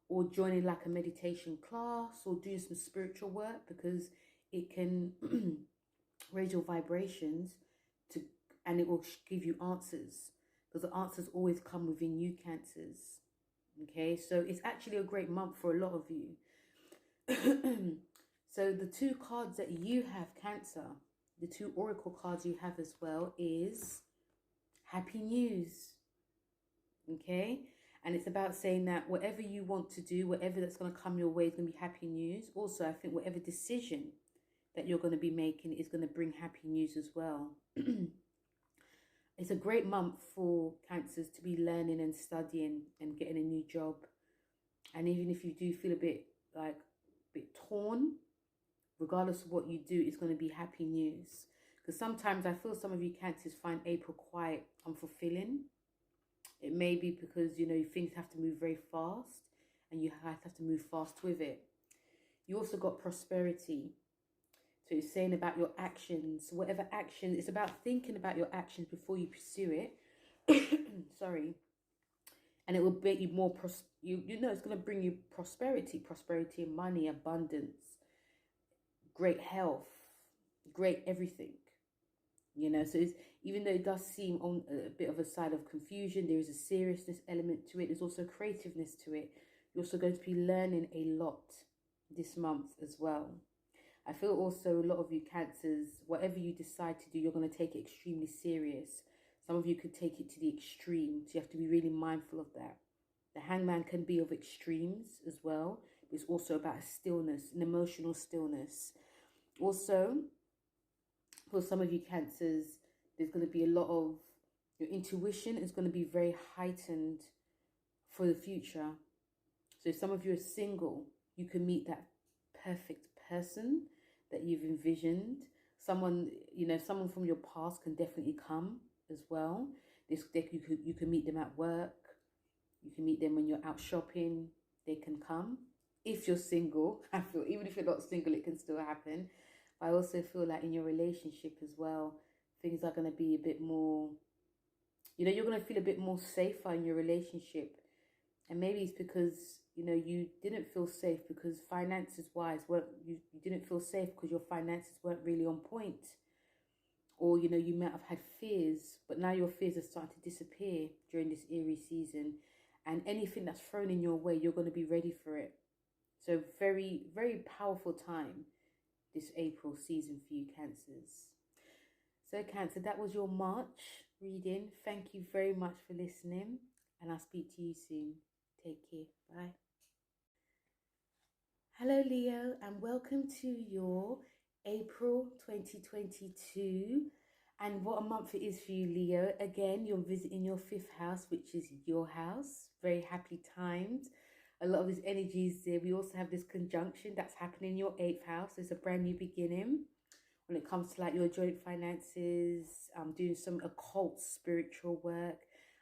or joining like a meditation class or doing some spiritual work, because it can raise your vibrations and it will give you answers, because the answers always come within you, Cancers. Okay, so it's actually a great month for a lot of you. So the 2 cards that you have, Cancer, the 2 oracle cards you have as well is happy news. Okay, and it's about saying that whatever you want to do, whatever that's going to come your way is going to be happy news. Also, I think whatever decision that you're going to be making is going to bring happy news as well. It's a great month for Cancers to be learning and studying and getting a new job. And even if you do feel a bit torn, regardless of what you do, it's going to be happy news. Because sometimes I feel some of you Cancers find April quite unfulfilling. It may be because, you know, things have to move very fast and you have to move fast with it. You also got prosperity. So it's saying about your actions, whatever action, it's about thinking about your actions before you pursue it. Sorry. And it will make you more, you know, it's going to bring you prosperity, money, abundance, great health, great everything. You know, so it's, even though it does seem on a bit of a side of confusion, there is a seriousness element to it. There's also creativeness to it. You're also going to be learning a lot this month as well. I feel also a lot of you Cancers, whatever you decide to do, you're going to take it extremely serious. Some of you could take it to the extreme, so you have to be really mindful of that. The Hangman can be of extremes as well. It's also about a stillness, an emotional stillness. Also, for some of you Cancers, there's going to be a lot of, your intuition is going to be very heightened for the future. So if some of you are single, you can meet that perfect person that you've envisioned. Someone, you know, someone from your past can definitely come as well. You can meet them at work. You can meet them when you're out shopping. They can come. If you're single, I feel, even if you're not single, it can still happen. But I also feel like in your relationship as well, things are going to be a bit more, you know, you're going to feel a bit more safer in your relationship. And maybe it's because, you know, you didn't feel safe because finances wise, you didn't feel safe because your finances weren't really on point. Or, you know, you might have had fears, but now your fears are starting to disappear during this Aries season. And anything that's thrown in your way, you're going to be ready for it. So very, very powerful time this April season for you Cancers. So Cancer, that was your March reading. Thank you very much for listening, and I'll speak to you soon. Take care. Bye. Hello Leo, and welcome to your April 2022. And what a month it is for you, Leo. Again, you're visiting your 5th house, which is your house. Very happy times. A lot of this energy is there. We also have this conjunction that's happening in your 8th house. It's a brand new beginning when it comes to like your joint finances, doing some occult spiritual work.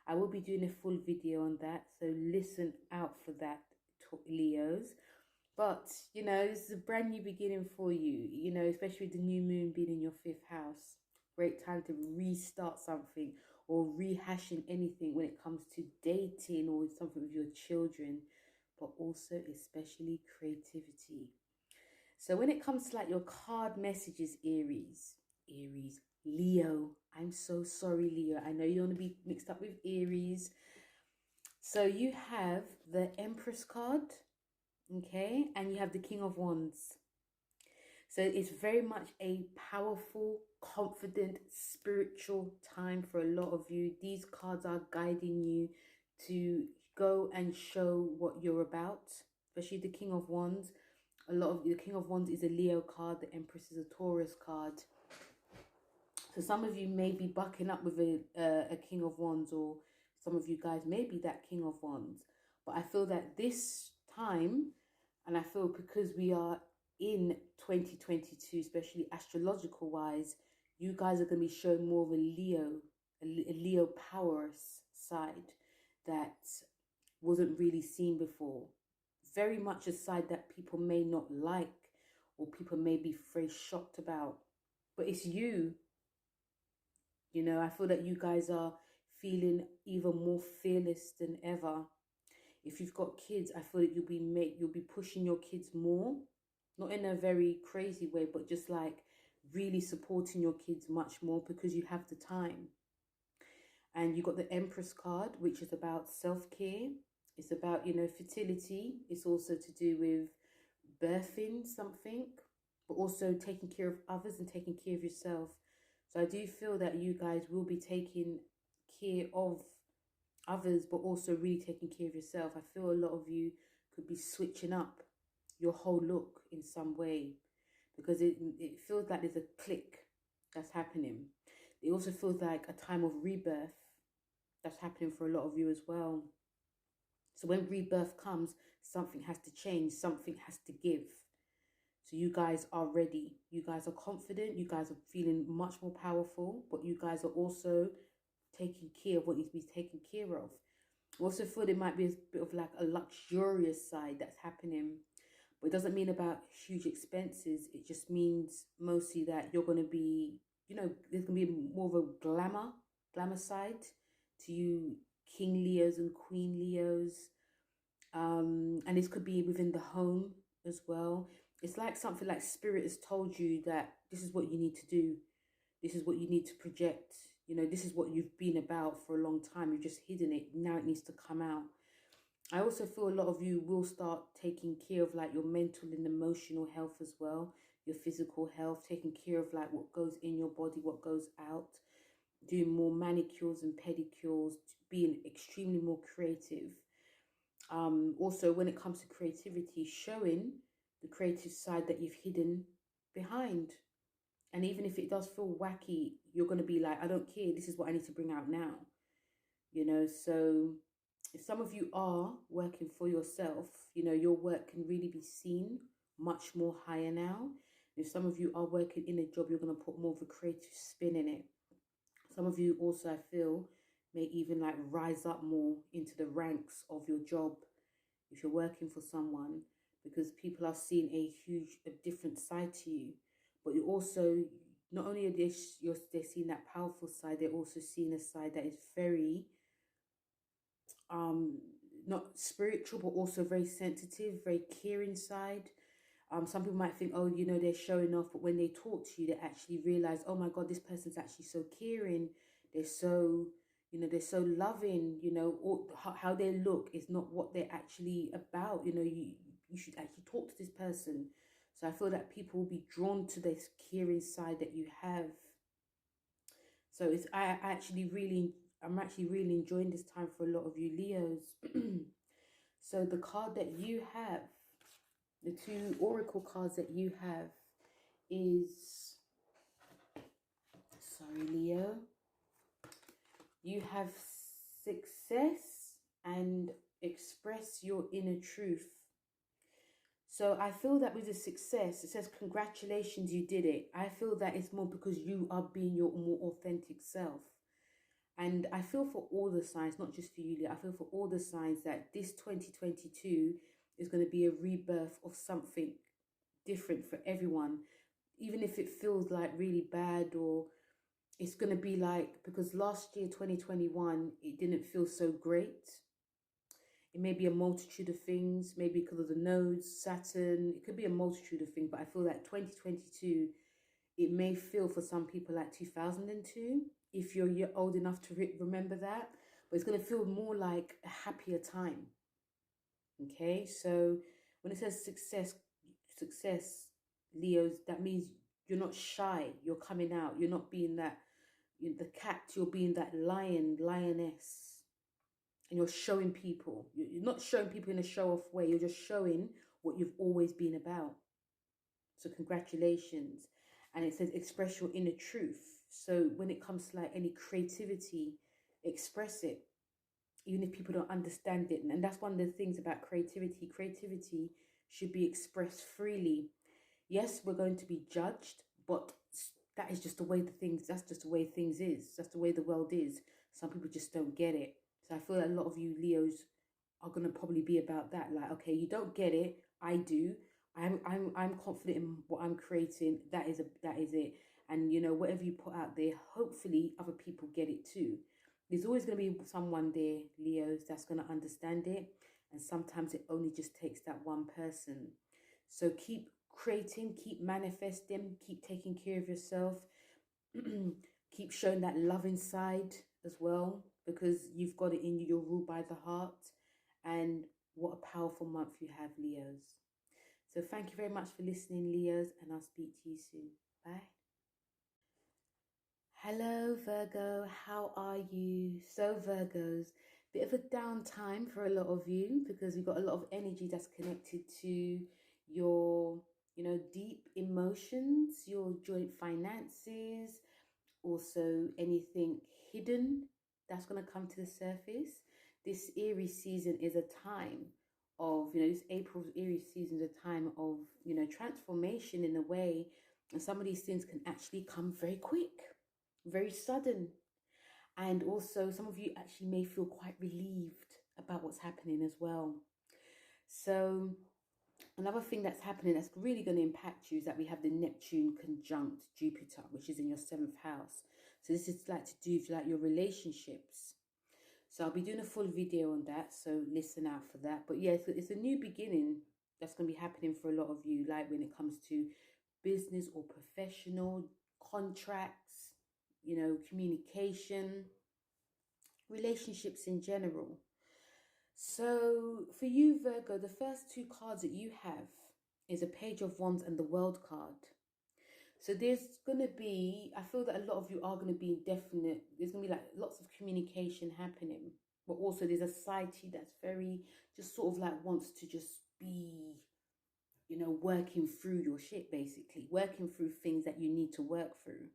I will be doing a full video on that, so listen out for that, Leos. But, you know, this is a brand new beginning for you, you know, especially with the new moon being in your 5th house. Great time to restart something or rehashing anything when it comes to dating or something with your children, but also especially creativity. So when it comes to like your card messages, Aries, Leo, I'm so sorry, Leo. I know you want to be mixed up with Aries. So you have the Empress card, okay, and you have the King of Wands. So it's very much a powerful, confident, spiritual time for a lot of you. These cards are guiding you to go and show what you're about, especially the King of Wands. A lot of the King of Wands is a Leo card. The Empress is a Taurus card. So some of you may be bucking up with a King of Wands, or some of you guys may be that King of Wands. But I feel that this time, and I feel because we are in 2022, especially astrological wise, you guys are going to be showing more of a Leo powerous side that wasn't really seen before. Very much a side that people may not like, or people may be very shocked about. But it's you. You know, I feel that you guys are feeling even more fearless than ever. If you've got kids, I feel that you'll be pushing your kids more, not in a very crazy way, but just like really supporting your kids much more because you have the time. And you got the Empress card, which is about self-care. It's about, you know, fertility. It's also to do with birthing something, but also taking care of others and taking care of yourself. So I do feel that you guys will be taking care of others, but also really taking care of yourself. I feel a lot of you could be switching up your whole look in some way, because it feels like there's a click that's happening. It also feels like a time of rebirth that's happening for a lot of you as well. So when rebirth comes, something has to change, something has to give. So you guys are ready. You guys are confident. You guys are feeling much more powerful, but you guys are also taking care of what needs to be taken care of. I also feel there might be a bit of like a luxurious side that's happening, but it doesn't mean about huge expenses. It just means mostly that you're going to be, you know, there's going to be more of a glamour side to you King Leos and Queen Leos. And this could be within the home as well. It's like something like Spirit has told you that this is what you need to do. This is what you need to project. You know, this is what you've been about for a long time. You've just hidden it. Now it needs to come out. I also feel a lot of you will start taking care of like your mental and emotional health as well. Your physical health, taking care of like what goes in your body, what goes out. Doing more manicures and pedicures, being extremely more creative. Also, when it comes to creativity, showing the creative side that you've hidden behind. And even if it does feel wacky, you're going to be like, I don't care. This is what I need to bring out now. You know, so if some of you are working for yourself, you know, your work can really be seen much more higher now. If some of you are working in a job, you're going to put more of a creative spin in it. Some of you also, I feel, may even like rise up more into the ranks of your job if you're working for someone, because people are seeing a different side to you. But you also, not only are they're seeing that powerful side, they're also seeing a side that is very not spiritual, but also very sensitive, very caring side. Some people might think, oh, you know, they're showing off, but when they talk to you, they actually realize, oh my God, this person's actually so caring. They're so, you know, they're so loving. You know, or how they look is not what they're actually about. You know, you should actually talk to this person. So I feel that people will be drawn to this caring side that you have. So it's I'm actually really enjoying this time for a lot of you Leos. So the card that you have, the two oracle cards that you have is, sorry Leo, you have success and express your inner truth. So I feel that with the success, it says congratulations, you did it. I feel that it's more because you are being your more authentic self. And I feel for all the signs, not just for you, Leo, I feel for all the signs that this 2022 is going to be a rebirth of something different for everyone. Even if it feels like really bad, or it's going to be like, because last year, 2021, it didn't feel so great. It may be a multitude of things, maybe because of the nodes, Saturn. It could be a multitude of things, but I feel like 2022, it may feel for some people like 2002, if you're old enough to remember that. But it's going to feel more like a happier time. Okay, so when it says success, Leos, that means you're not shy. You're coming out. You're not being that, the cat. You're being that lion, lioness. And you're showing people. You're not showing people in a show-off way. You're just showing what you've always been about. So congratulations. And it says express your inner truth. So when it comes to like any creativity, express it, even if people don't understand it. And that's one of the things about creativity. Creativity should be expressed freely. Yes, we're going to be judged, but that is just the way that's just the way things is. That's the way the world is. Some people just don't get it. So I feel like a lot of you Leos are going to probably be about that. Like, okay, you don't get it. I do. I'm confident in what I'm creating. That is it. And you know, whatever you put out there, hopefully other people get it too. There's always going to be someone there, Leos, that's going to understand it. And sometimes it only just takes that one person. So keep creating, keep manifesting, keep taking care of yourself. Keep showing that love inside as well, because you've got it in you. You're ruled by the heart. And what a powerful month you have, Leos. So thank you very much for listening, Leos, and I'll speak to you soon. Bye. Hello, Virgo. How are you? So, Virgos, bit of a downtime for a lot of you because we've got a lot of energy that's connected to your, deep emotions, your joint finances, also anything hidden that's going to come to the surface. This Aries season is a time of, this April's Aries season is a time of, transformation in a way. And some of these things can actually come very quick, very sudden. And also some of you actually may feel quite relieved about what's happening as well. So another thing that's happening that's really going to impact you is that we have the Neptune conjunct Jupiter, which is in your 7th house. So this is like to do with like your relationships. So I'll be doing a full video on that, so listen out for that. But yeah, it's a new beginning that's going to be happening for a lot of you, like when it comes to business or professional contracts, communication, relationships in general. So for you, Virgo, the first 2 cards that you have is a Page of Wands and the World card. So there's going to be, I feel that a lot of you are going to be definite. There's going to be like lots of communication happening. But also there's a side to you that's very, just sort of like wants to just be, working through your shit, basically. Working through things that you need to work through.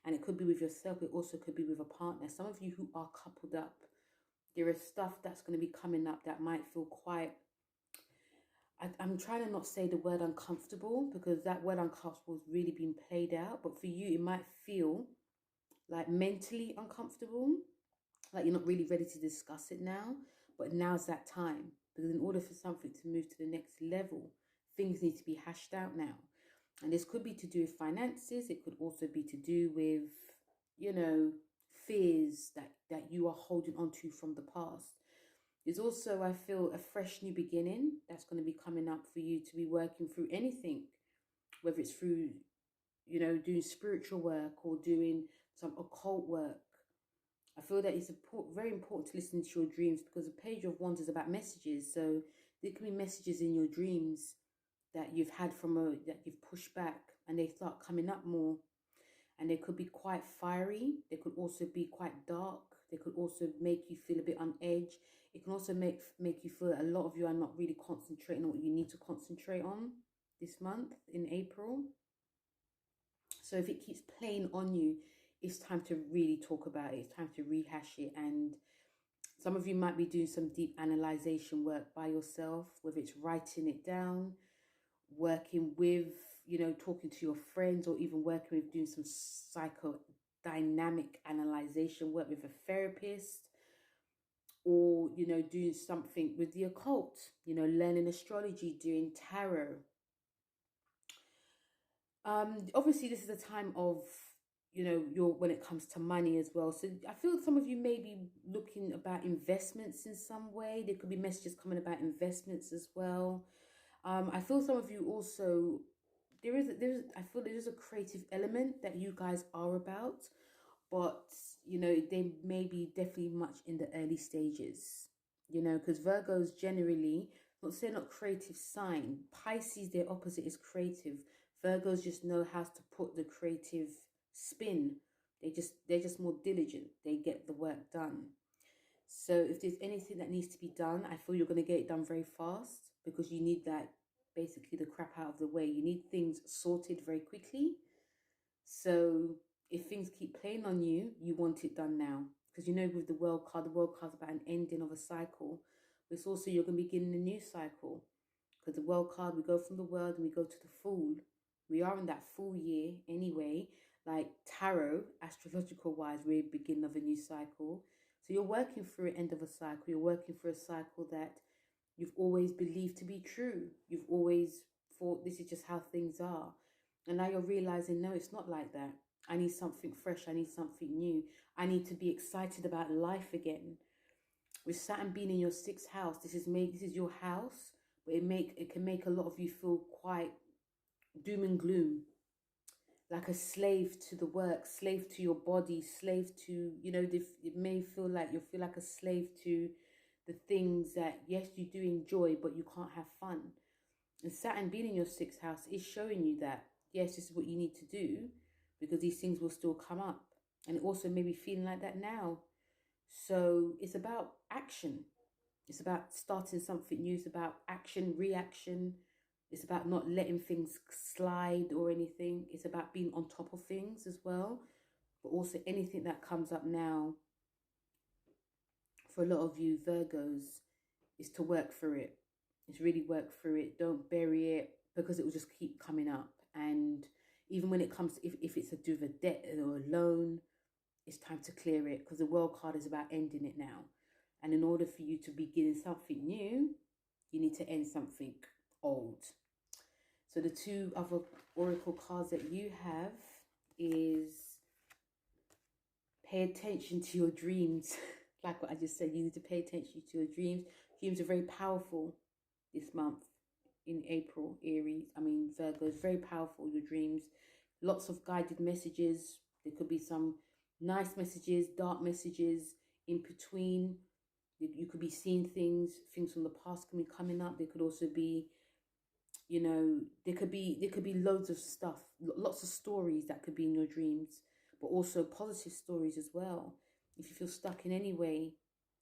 And it could be with yourself. It also could be with a partner. Some of you who are coupled up, there is stuff that's going to be coming up that might feel quite, I'm trying to not say the word uncomfortable, because that word uncomfortable has really been played out. But for you, it might feel like mentally uncomfortable, like you're not really ready to discuss it now. But now's that time, because in order for something to move to the next level, things need to be hashed out now. And this could be to do with finances. It could also be to do with, fears that you are holding on to from the past. There's also, I feel, a fresh new beginning that's going to be coming up for you to be working through anything, whether it's through, doing spiritual work or doing some occult work. I feel that it's very important to listen to your dreams, because the Page of Wands is about messages. So there can be messages in your dreams that you've had that you've pushed back, and they start coming up more. And they could be quite fiery. They could also be quite dark. They could also make you feel a bit on edge. It can also make you feel that a lot of you are not really concentrating on what you need to concentrate on this month in April. So if it keeps playing on you, it's time to really talk about it. It's time to rehash it. And some of you might be doing some deep analyzation work by yourself, whether it's writing it down, working with, talking to your friends, or even working with doing some psychodynamic analyzation work with a therapist, or, doing something with the occult, learning astrology, doing tarot. Obviously this is a time of, when it comes to money as well. So I feel some of you may be looking about investments in some way. There could be messages coming about investments as well. I feel some of you also, I feel there is a creative element that you guys are about, but, they may be definitely much in the early stages, because Virgos generally, not saying not creative sign, Pisces, their opposite is creative. Virgos just know how to put the creative spin. They're just more diligent. They get the work done. So if there's anything that needs to be done, I feel you're going to get it done very fast, because you need that, basically the crap out of the way. You need things sorted very quickly. So if things keep playing on you, you want it done now. Because you know, with the world card is about an ending of a cycle. But it's also, you're going to be beginning a new cycle. Because the world card, we go from the world and we go to the fool. We are in that full year anyway. Like tarot, astrological wise, we're beginning of a new cycle. So you're working through an end of a cycle. You're working for a cycle that you've always believed to be true. You've always thought this is just how things are. And now you're realizing, no, it's not like that. I need something fresh. I need something new. I need to be excited about life again. With Saturn being in your 6th house, this is your house, but it can make a lot of you feel quite doom and gloom, like a slave to the work, slave to your body, slave to, you know, it may feel like you feel like a slave to the things that, yes, you do enjoy, but you can't have fun. And Saturn being in your 6th house is showing you that, yes, this is what you need to do, because these things will still come up. And it also may be feeling like that now. So it's about action. It's about starting something new. It's about action, reaction. It's about not letting things slide or anything. It's about being on top of things as well. But also anything that comes up now, for a lot of you Virgos, is to work through it. It's really work through it. Don't bury it, because it will just keep coming up. And even when it comes to, if it's to do with a debt or a loan, it's time to clear it, because the world card is about ending it now. And in order for you to begin something new, you need to end something old. So the two other oracle cards that you have is pay attention to your dreams. Like what I just said, you need to pay attention to your dreams. Dreams are very powerful this month in April, Virgo is very powerful, your dreams. Lots of guided messages. There could be some nice messages, dark messages in between. You could be seeing things from the past can be coming up. There could also be, you know, there could be loads of stuff, lots of stories that could be in your dreams, but also positive stories as well. If you feel stuck in any way,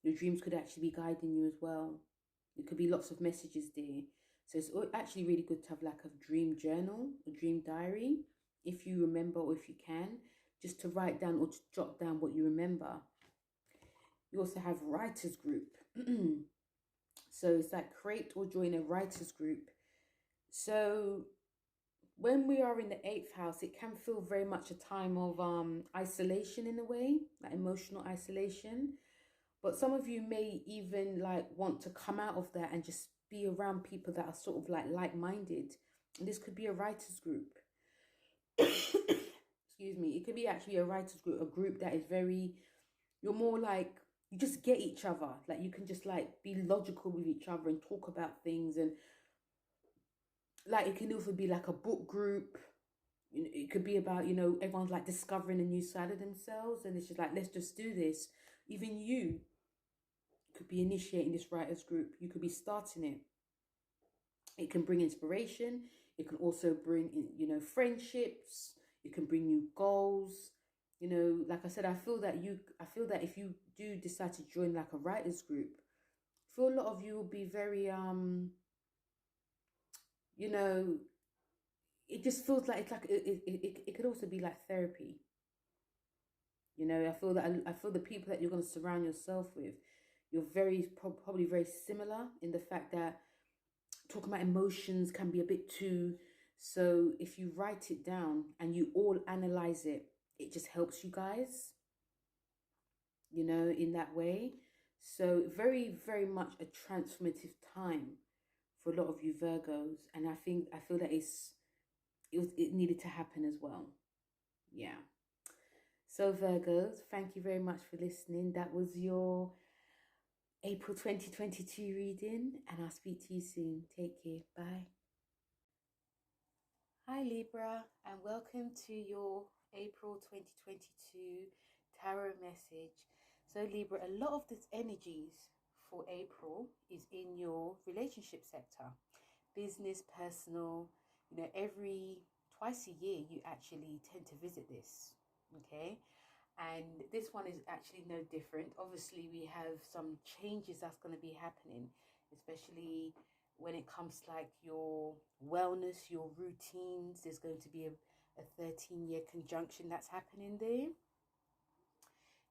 your dreams could actually be guiding you as well. There could be lots of messages there. So it's actually really good to have like a dream journal, a dream diary, if you remember, or if you can, just to write down or to jot down what you remember. You also have writers group. So it's like create or join a writers group. So when we are in the 8th house, it can feel very much a time of isolation in a way, like emotional isolation. But some of you may even like want to come out of that and just be around people that are sort of like-minded. And this could be a writers group. Excuse me. It could be actually a writers group, a group that is very, you're more like, you just get each other. Like you can just like be logical with each other and talk about things. And like it can also be like a book group. It could be about, you know, everyone's like discovering a new side of themselves. And it's just like, let's just do this. Even you could be initiating this writers group. You could be starting it. It can bring inspiration. It can also bring in, you know, friendships. It can bring new goals. You know, like I said, I feel that if you do decide to join like a writers group, I feel a lot of you will be very you know, it just feels like it's like it could also be like therapy. You know, I feel the people that you're going to surround yourself with, you're probably very similar in the fact that talking about emotions can be a bit too. So if you write it down and you all analyze it, it just helps you guys, you know, in that way. So very, very much a transformative time for a lot of you Virgos. And I feel that it needed to happen as well. Yeah. So Virgos, thank you very much for listening. That was your April 2022 reading, and I'll speak to you soon. Take care. Bye. Hi Libra, and welcome to your April 2022 tarot message. So Libra, a lot of this energies for April is in your relationship sector, business, personal. You know, every twice a year you actually tend to visit this, okay? And this one is actually no different. Obviously, we have some changes that's going to be happening, especially when it comes to like your wellness, your routines. There's going to be a 13-year conjunction that's happening there.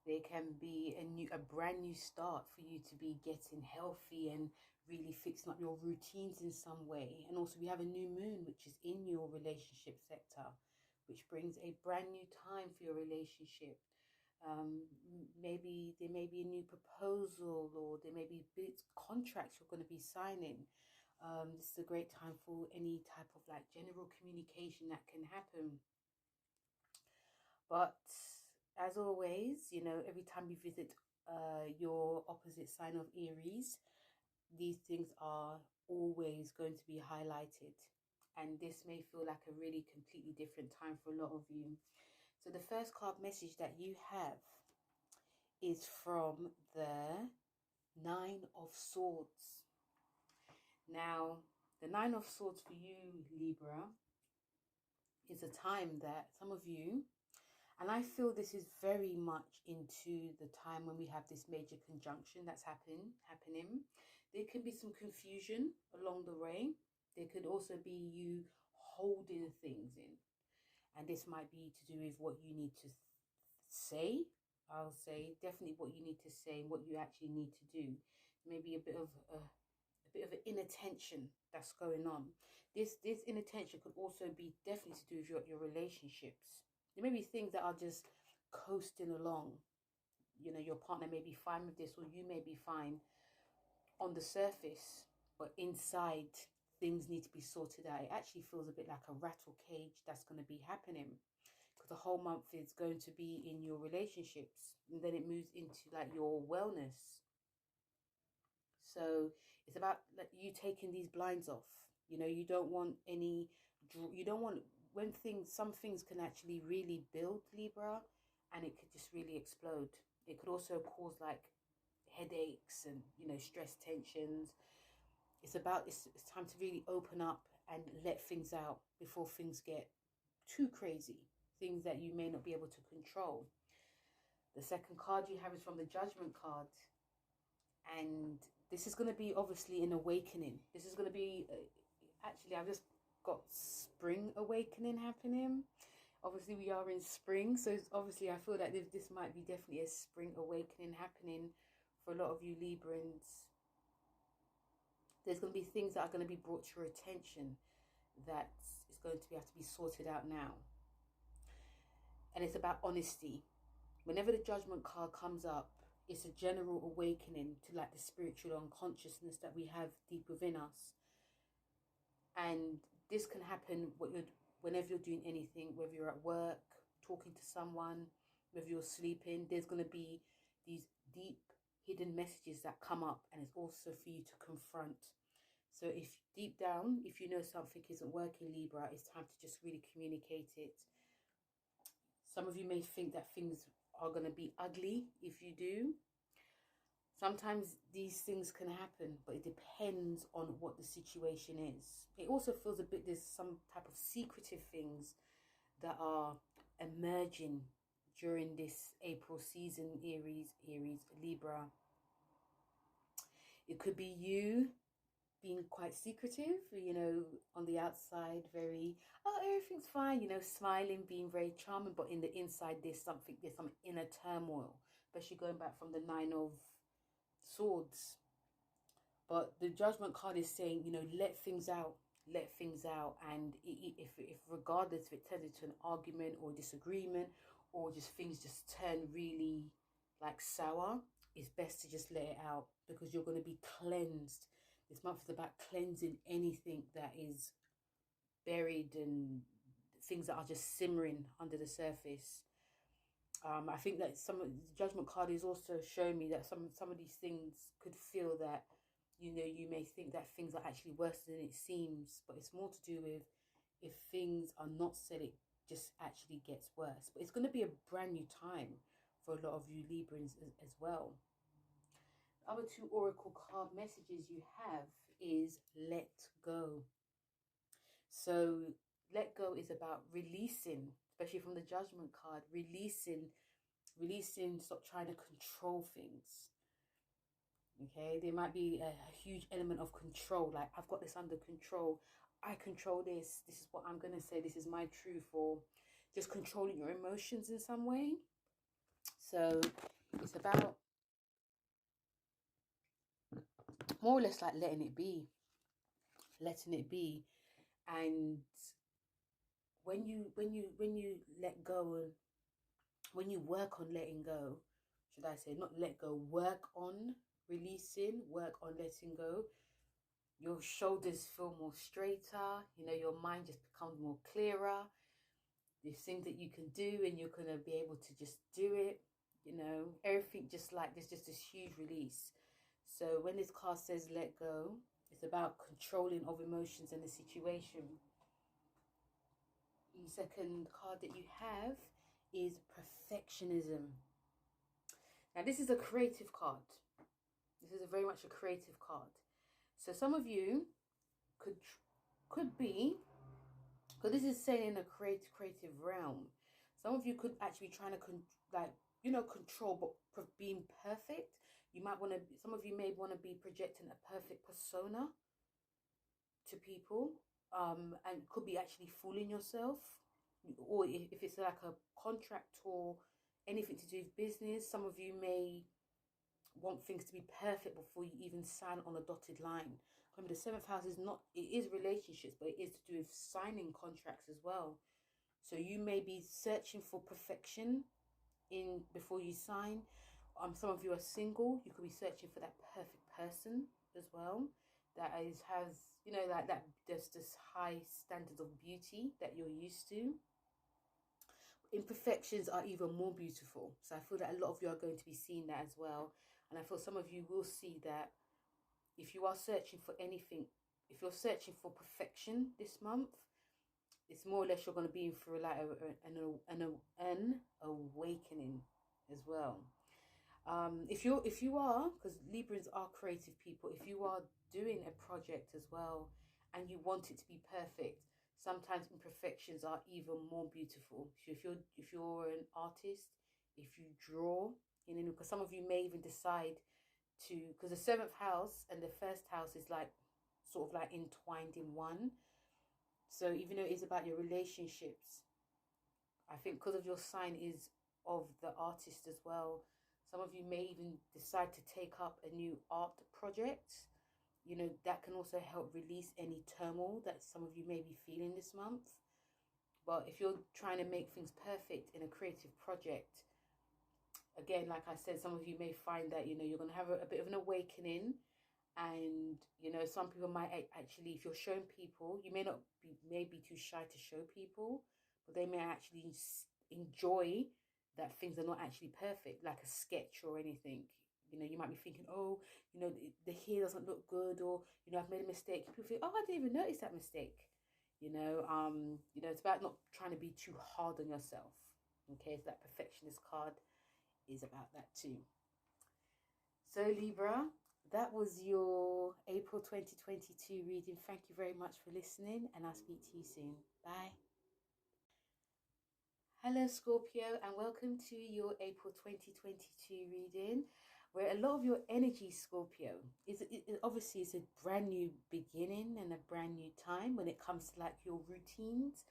There can be a brand new start for you to be getting healthy and really fixing up your routines in some way. And also we have a new moon, which is in your relationship sector, which brings a brand new time for your relationship. Maybe there may be a new proposal, or there may be big contracts you're going to be signing. This is a great time for any type of like general communication that can happen. But as always, you know, every time you visit your opposite sign of Aries, these things are always going to be highlighted. And this may feel like a really completely different time for a lot of you. So the first card message that you have is from the Nine of Swords. Now, the Nine of Swords for you, Libra, is a time that some of you, and I feel this is very much into the time when we have this major conjunction that's happening. There could be some confusion along the way. There could also be you holding things in. And this might be to do with what you need to say. I'll say definitely what you need to say and what you actually need to do. Maybe a bit of an inattention that's going on. This inattention could also be definitely to do with your relationships. There may be things that are just coasting along. You know, your partner may be fine with this, or you may be fine on the surface, but inside things need to be sorted out. It actually feels a bit like a rattle cage that's going to be happening, because the whole month is going to be in your relationships, and then it moves into like your wellness. So it's about like you taking these blinds off. You know, you don't want when some things can actually really build, Libra, and it could just really explode. It could also cause like headaches and, you know, stress, tensions. It's time to really open up and let things out before things get too crazy, things that you may not be able to control. The second card you have is from the Judgment card, and this is going to be obviously an awakening. This is going to be actually, I've just got spring awakening happening. Obviously we are in spring, so obviously I feel that this might be definitely a spring awakening happening for a lot of you Librans. There's going to be things that are going to be brought to your attention that is going to have to be sorted out now. And it's about honesty. Whenever the Judgment card comes up, it's a general awakening to like the spiritual unconsciousness that we have deep within us. And this can happen whenever you're doing anything, whether you're at work, talking to someone, whether you're sleeping. There's going to be these deep hidden messages that come up, and it's also for you to confront. So if deep down, if you know something isn't working, Libra, it's time to just really communicate it. Some of you may think that things are going to be ugly if you do. Sometimes these things can happen, but it depends on what the situation is. It also feels a bit, there's some type of secretive things that are emerging during this April season, Aries, Libra. It could be you being quite secretive, you know, on the outside, very, oh, everything's fine, you know, smiling, being very charming, but in the inside, there's some inner turmoil, especially going back from the Nine of Swords. But the Judgment card is saying, you know, let things out. And if regardless if it turns into an argument or disagreement, or just things just turn really like sour, it's best to just let it out, because you're going to be cleansed. This month is about cleansing anything that is buried and things that are just simmering under the surface. I think that the Judgment card is also showing me that some of these things could feel that, you know, you may think that things are actually worse than it seems, but it's more to do with if things are not said, it just actually gets worse. But it's going to be a brand new time for a lot of you Librans as well. The other two oracle card messages you have is let go. So let go is about releasing, especially from the Judgment card, releasing, stop trying to control things. Okay, there might be a huge element of control, like I've got this under control, I control this, this is what I'm going to say, this is my truth, or just controlling your emotions in some way. So it's about more or less like letting it be. And when you let go, and when you work on letting go, should I say, not let go, work on releasing, work on letting go, your shoulders feel more straighter, you know, your mind just becomes more clearer. There's things that you can do and you're going to be able to just do it, you know, everything just like there's just this huge release. So when this card says let go, it's about controlling of emotions and the situation. The second card that you have is perfectionism. Now this is a creative card. This is very much a creative card. So some of you could be, because this is saying in a creative realm, some of you could actually be trying to control, but being perfect. You might want to, some of you may want to be projecting a perfect persona to people, and could be actually fooling yourself. Or if it's like a contract or anything to do with business, some of you may want things to be perfect before you even sign on a dotted line. Remember, the 7th house is not, it is relationships, but it is to do with signing contracts as well. So you may be searching for perfection before you sign. Some of you are single. You could be searching for that perfect person as well. That has, you know, like that, there's this high standard of beauty that you're used to. Imperfections are even more beautiful. So I feel that a lot of you are going to be seeing that as well. And I feel some of you will see that if you are searching for anything, if you're searching for perfection this month, it's more or less you're going to be in for like an awakening as well. If you are, because Librans are creative people, if you are doing a project as well and you want it to be perfect, sometimes imperfections are even more beautiful. So if you're an artist, if you draw, you know, because some of you may even decide to, because the 7th house and the 1st house is like sort of like entwined in one. So even though it's about your relationships, I think because of your sign is of the artist as well, some of you may even decide to take up a new art project. You know, that can also help release any turmoil that some of you may be feeling this month. But if you're trying to make things perfect in a creative project, again, like I said, some of you may find that, you know, you're going to have a bit of an awakening. And, you know, some people might actually, if you're showing people, you may be too shy to show people, but they may actually enjoy that things are not actually perfect, like a sketch or anything. You know, you might be thinking, oh, you know, the hair doesn't look good, or, you know, I've made a mistake. People think, oh, I didn't even notice that mistake. You know, it's about not trying to be too hard on yourself. Okay, so that perfectionist card is about that too. So Libra, that was your April 2022 reading. Thank you very much for listening, and I'll speak to you soon. Bye. Hello Scorpio, and welcome to your April 2022 reading, where a lot of your energy, Scorpio, obviously is a brand new beginning and a brand new time when it comes to like your routines,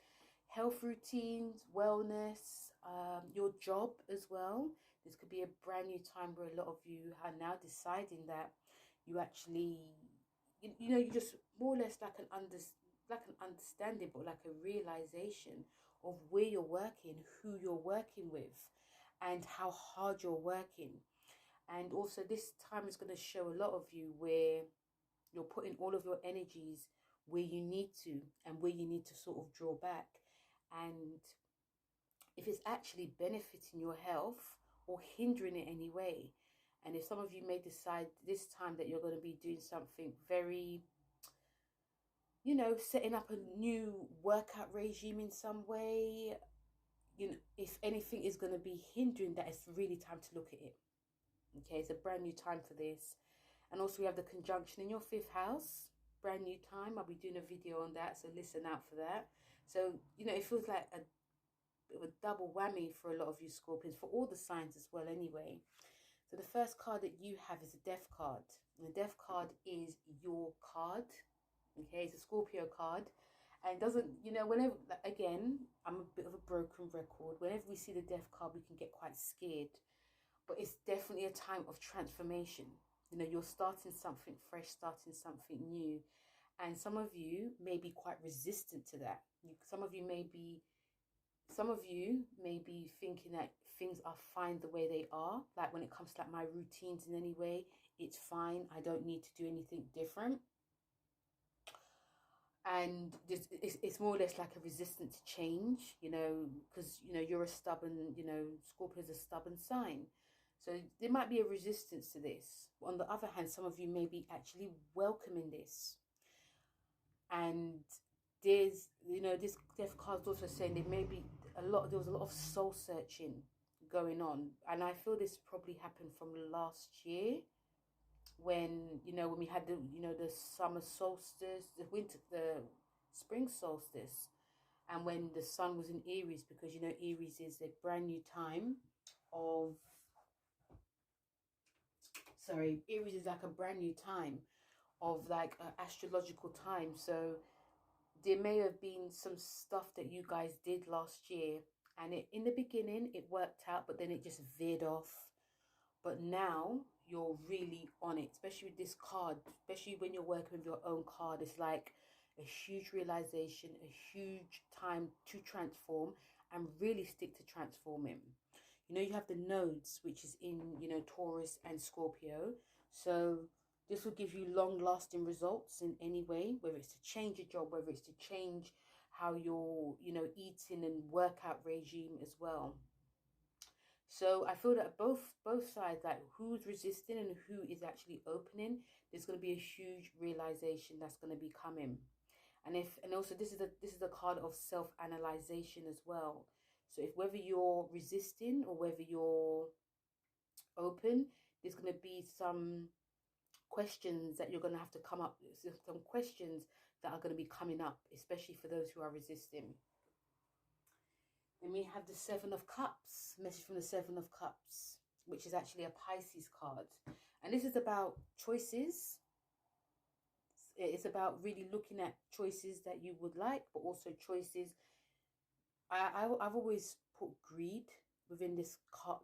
health routines, wellness, your job as well. This could be a brand new time where a lot of you are now deciding that you actually, you know, you just more or less like an understanding, but like a realization of where you're working, who you're working with, and how hard you're working. And also this time is going to show a lot of you where you're putting all of your energies where you need to and where you need to sort of draw back. And if it's actually benefiting your health or hindering it anyway. And if some of you may decide this time that you're going to be doing something very, you know, setting up a new workout regime in some way, you know, if anything is going to be hindering that, it's really time to look at it. Okay, it's a brand new time for this. And also we have the conjunction in your 5th house. brand new time. I'll be doing a video on that, so listen out for that. So, you know, it feels like a bit of a double whammy for a lot of you Scorpions, for all the signs as well anyway. So the first card that you have is a Death card. And the Death card is your card. Okay, it's a Scorpio card. And it doesn't, you know, whenever, again, I'm a bit of a broken record. Whenever we see the Death card, we can get quite scared. But it's definitely a time of transformation. You know, you're starting something fresh, starting something new. And some of you may be quite resistant to that. Some of you may be thinking that things are fine the way they are. Like when it comes to like my routines in any way, it's fine. I don't need to do anything different. And it's more or less like a resistance to change, you know, because, you know, you're a stubborn, you know, Scorpio is a stubborn sign. So there might be a resistance to this. But on the other hand, some of you may be actually welcoming this. And there's, you know, this Death card is also saying there was a lot of soul searching going on. And I feel this probably happened from last year, when, you know, when we had the, you know, the summer solstice, the spring solstice, and when the sun was in Aries, because, you know, Aries is a brand new time of, Aries is like a brand new time of like astrological time. So there may have been some stuff that you guys did last year, and in the beginning it worked out, but then it just veered off. But now you're really on it, especially with this card, especially when you're working with your own card. It's like a huge realization, a huge time to transform and really stick to transforming. You know, you have the nodes, which is in, you know, Taurus and Scorpio. So this will give you long lasting results in any way, whether it's to change your job, whether it's to change how you're, you know, eating and workout regime as well. So I feel that both sides, like who's resisting and who is actually opening, there's going to be a huge realization that's going to be coming. And also this is a card of self-analyzation as well. So if whether you're resisting or whether you're open, there's going to be some questions that you're going to have to come up with, some questions that are going to be coming up, especially for those who are resisting. Then we have the Seven of Cups, message from the Seven of Cups, which is actually a Pisces card. And this is about choices. It's about really looking at choices that you would like, but also choices. I've always put greed within this card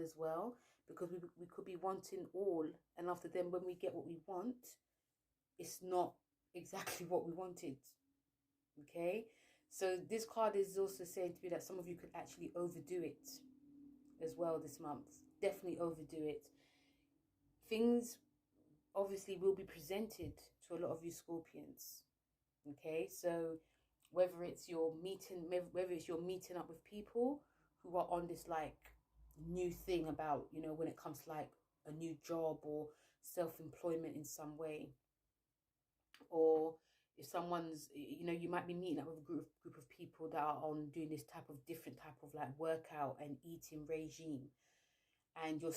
as well, because we could be wanting all, and after then when we get what we want, it's not exactly what we wanted. Okay, so this card is also saying to me that some of you could actually overdo it as well this month. Definitely overdo it. Things obviously will be presented to a lot of you Scorpions. Okay, so whether it's your meeting up with people who are on this like new thing about, you know, when it comes to like a new job or self-employment in some way, or if someone's, you know, you might be meeting up with a group of people that are on doing this different type of like workout and eating regime, and you're,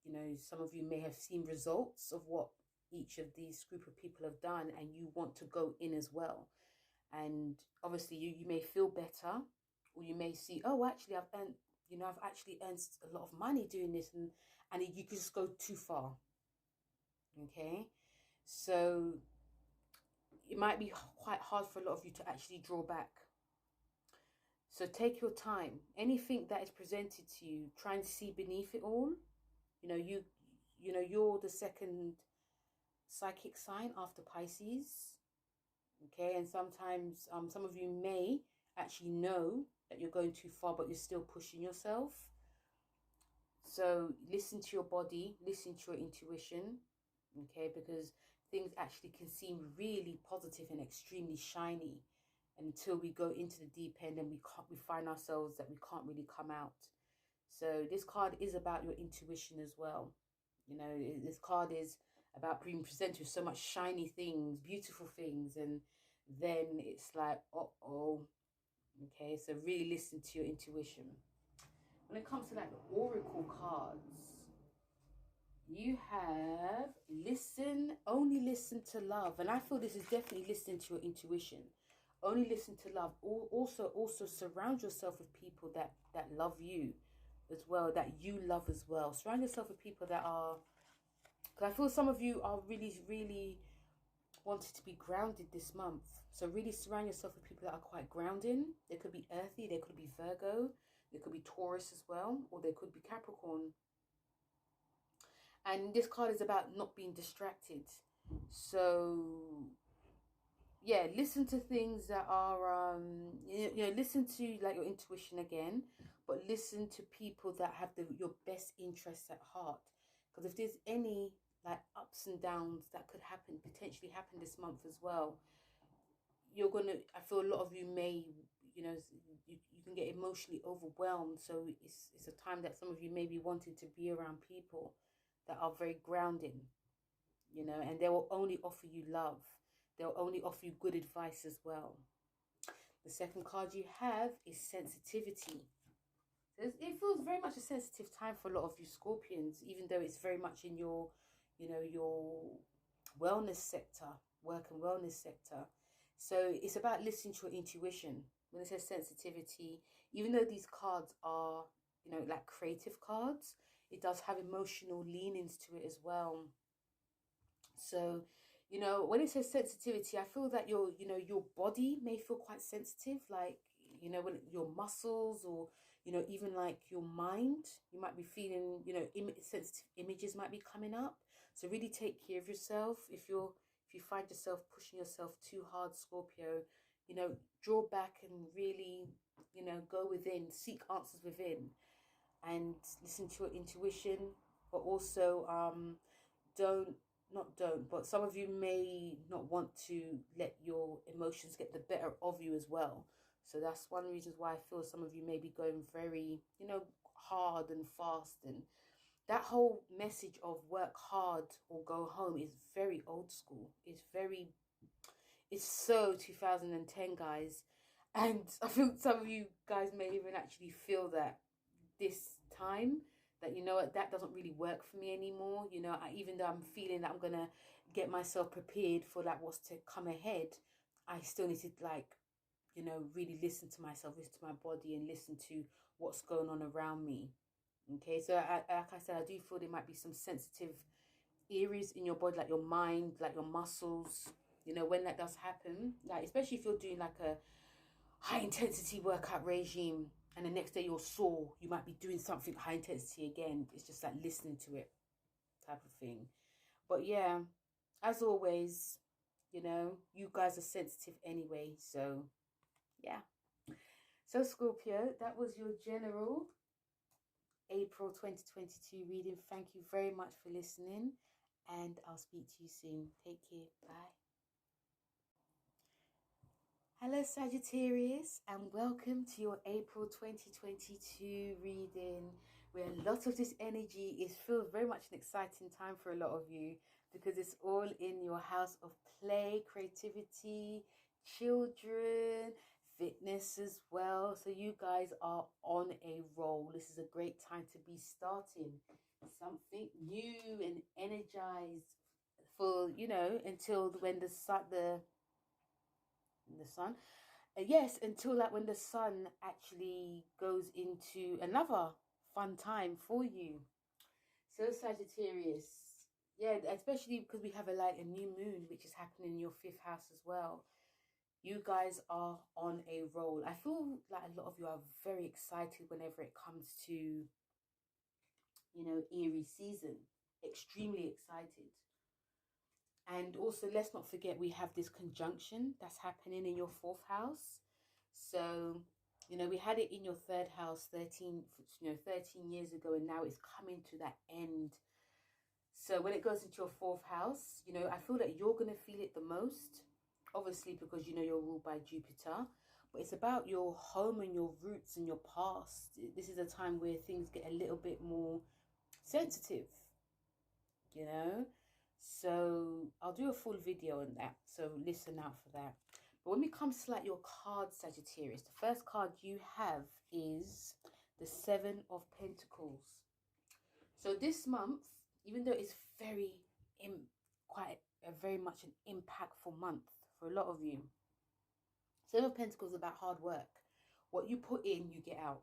you know, some of you may have seen results of what each of these group of people have done, and you want to go in as well. And obviously you may feel better, or you may see, oh, actually I've earned, you know, I've actually earned a lot of money doing this, and you could just go too far. Okay, so it might be quite hard for a lot of you to actually draw back. So take your time. Anything that is presented to you, try and see beneath it all. You know, you're the second psychic sign after Pisces. Okay, and sometimes some of you may actually know that you're going too far, but you're still pushing yourself. So listen to your body, listen to your intuition. Okay, because things actually can seem really positive and extremely shiny until we go into the deep end and we find ourselves that we can't really come out. So this card is about your intuition as well. You know, this card is about being presented with so much shiny things, beautiful things, and then it's like, uh-oh. Okay, so really listen to your intuition. When it comes to like the oracle cards, You have only listen to love. And I feel this is definitely listening to your intuition. Only listen to love. Also surround yourself with people that love you as well, that you love as well. Surround yourself with people that are, because I feel some of you are really wanted to be grounded this month. So really surround yourself with people that are quite grounding. They could be earthy, they could be Virgo, they could be Taurus as well, or they could be Capricorn. And this card is about not being distracted. So yeah, listen to things that are listen to like your intuition again, but listen to people that have your best interests at heart. Because if there's any like ups and downs that could potentially happen this month as well, I feel a lot of you may, you can get emotionally overwhelmed. So it's a time that some of you may be wanting to be around people that are very grounding, and they will only offer you love. They'll only offer you good advice as well. The second card you have is sensitivity. It feels very much a sensitive time for a lot of you Scorpions, even though it's very much in your, your wellness sector, work and wellness sector. So it's about listening to your intuition. When it says sensitivity, even though these cards are, like creative cards, it does have emotional leanings to it as well. So, when it says sensitivity, I feel that your body may feel quite sensitive, like, when your muscles or, even like your mind, you might be feeling, sensitive images might be coming up. So really take care of yourself. If you find yourself pushing yourself too hard, Scorpio, draw back and really, go within, seek answers within and listen to your intuition, but also, but some of you may not want to let your emotions get the better of you as well. So that's one reason why I feel some of you may be going very, hard and fast. And that whole message of work hard or go home is very old school. It's so 2010, guys. And I feel some of you guys may even actually feel that this time, that what, that doesn't really work for me anymore. Even though I'm feeling that I'm gonna get myself prepared for like what's to come ahead, I still need to like, really listen to myself, listen to my body, and listen to what's going on around me. Okay, so like I said, I do feel there might be some sensitive areas in your body, like your mind, like your muscles. When that does happen, like especially if you're doing like a high intensity workout regime and the next day you're sore, you might be doing something high intensity again. It's just like listening to it type of thing. But yeah, as always, you guys are sensitive anyway. So yeah. So Scorpio, that was your general April 2022 reading. Thank you very much for listening, and I'll speak to you soon. Take care. Bye. Hello Sagittarius, and welcome to your April 2022 reading, where a lot of this energy feels very much an exciting time for a lot of you, because it's all in your house of play, creativity, children, fitness as well. So you guys are on a roll. This is a great time to be starting something new and energized for, until when the sun, yes, until like when the sun actually goes into another fun time for you. So Sagittarius, yeah, especially because we have a new moon which is happening in your 5th house as well. You guys are on a roll. I feel like a lot of you are very excited whenever it comes to, Aries season. Extremely excited. And also, let's not forget, we have this conjunction that's happening in your 4th house. So, we had it in your 3rd house 13 years ago, and now it's coming to that end. So when it goes into your 4th house, I feel that you're going to feel it the most, obviously, because, you're ruled by Jupiter. But it's about your home and your roots and your past. This is a time where things get a little bit more sensitive, So I'll do a full video on that, so listen out for that. But when it comes to like your cards, Sagittarius, the first card you have is the 7 of Pentacles. So this month, even though it's very very much an impactful month for a lot of you. Seven of Pentacles is about hard work. What you put in, you get out.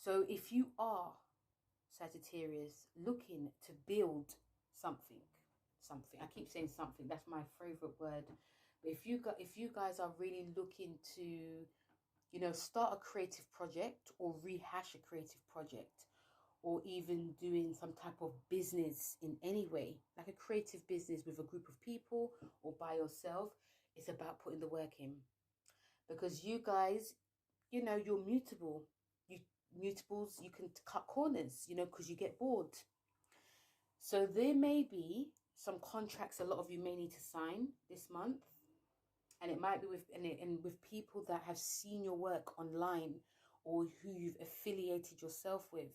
So if you are Sagittarius looking to build something, I keep saying something, that's my favorite word. But if you guys are really looking to, you know, start a creative project or rehash a creative project, or even doing some type of business in any way, like a creative business with a group of people or by yourself, it's about putting the work in. Because you guys, you know, you're mutable. Mutables, you can cut corners, you know, because you get bored. So there may be some contracts a lot of you may need to sign this month. And it might be with people that have seen your work online or who you've affiliated yourself with.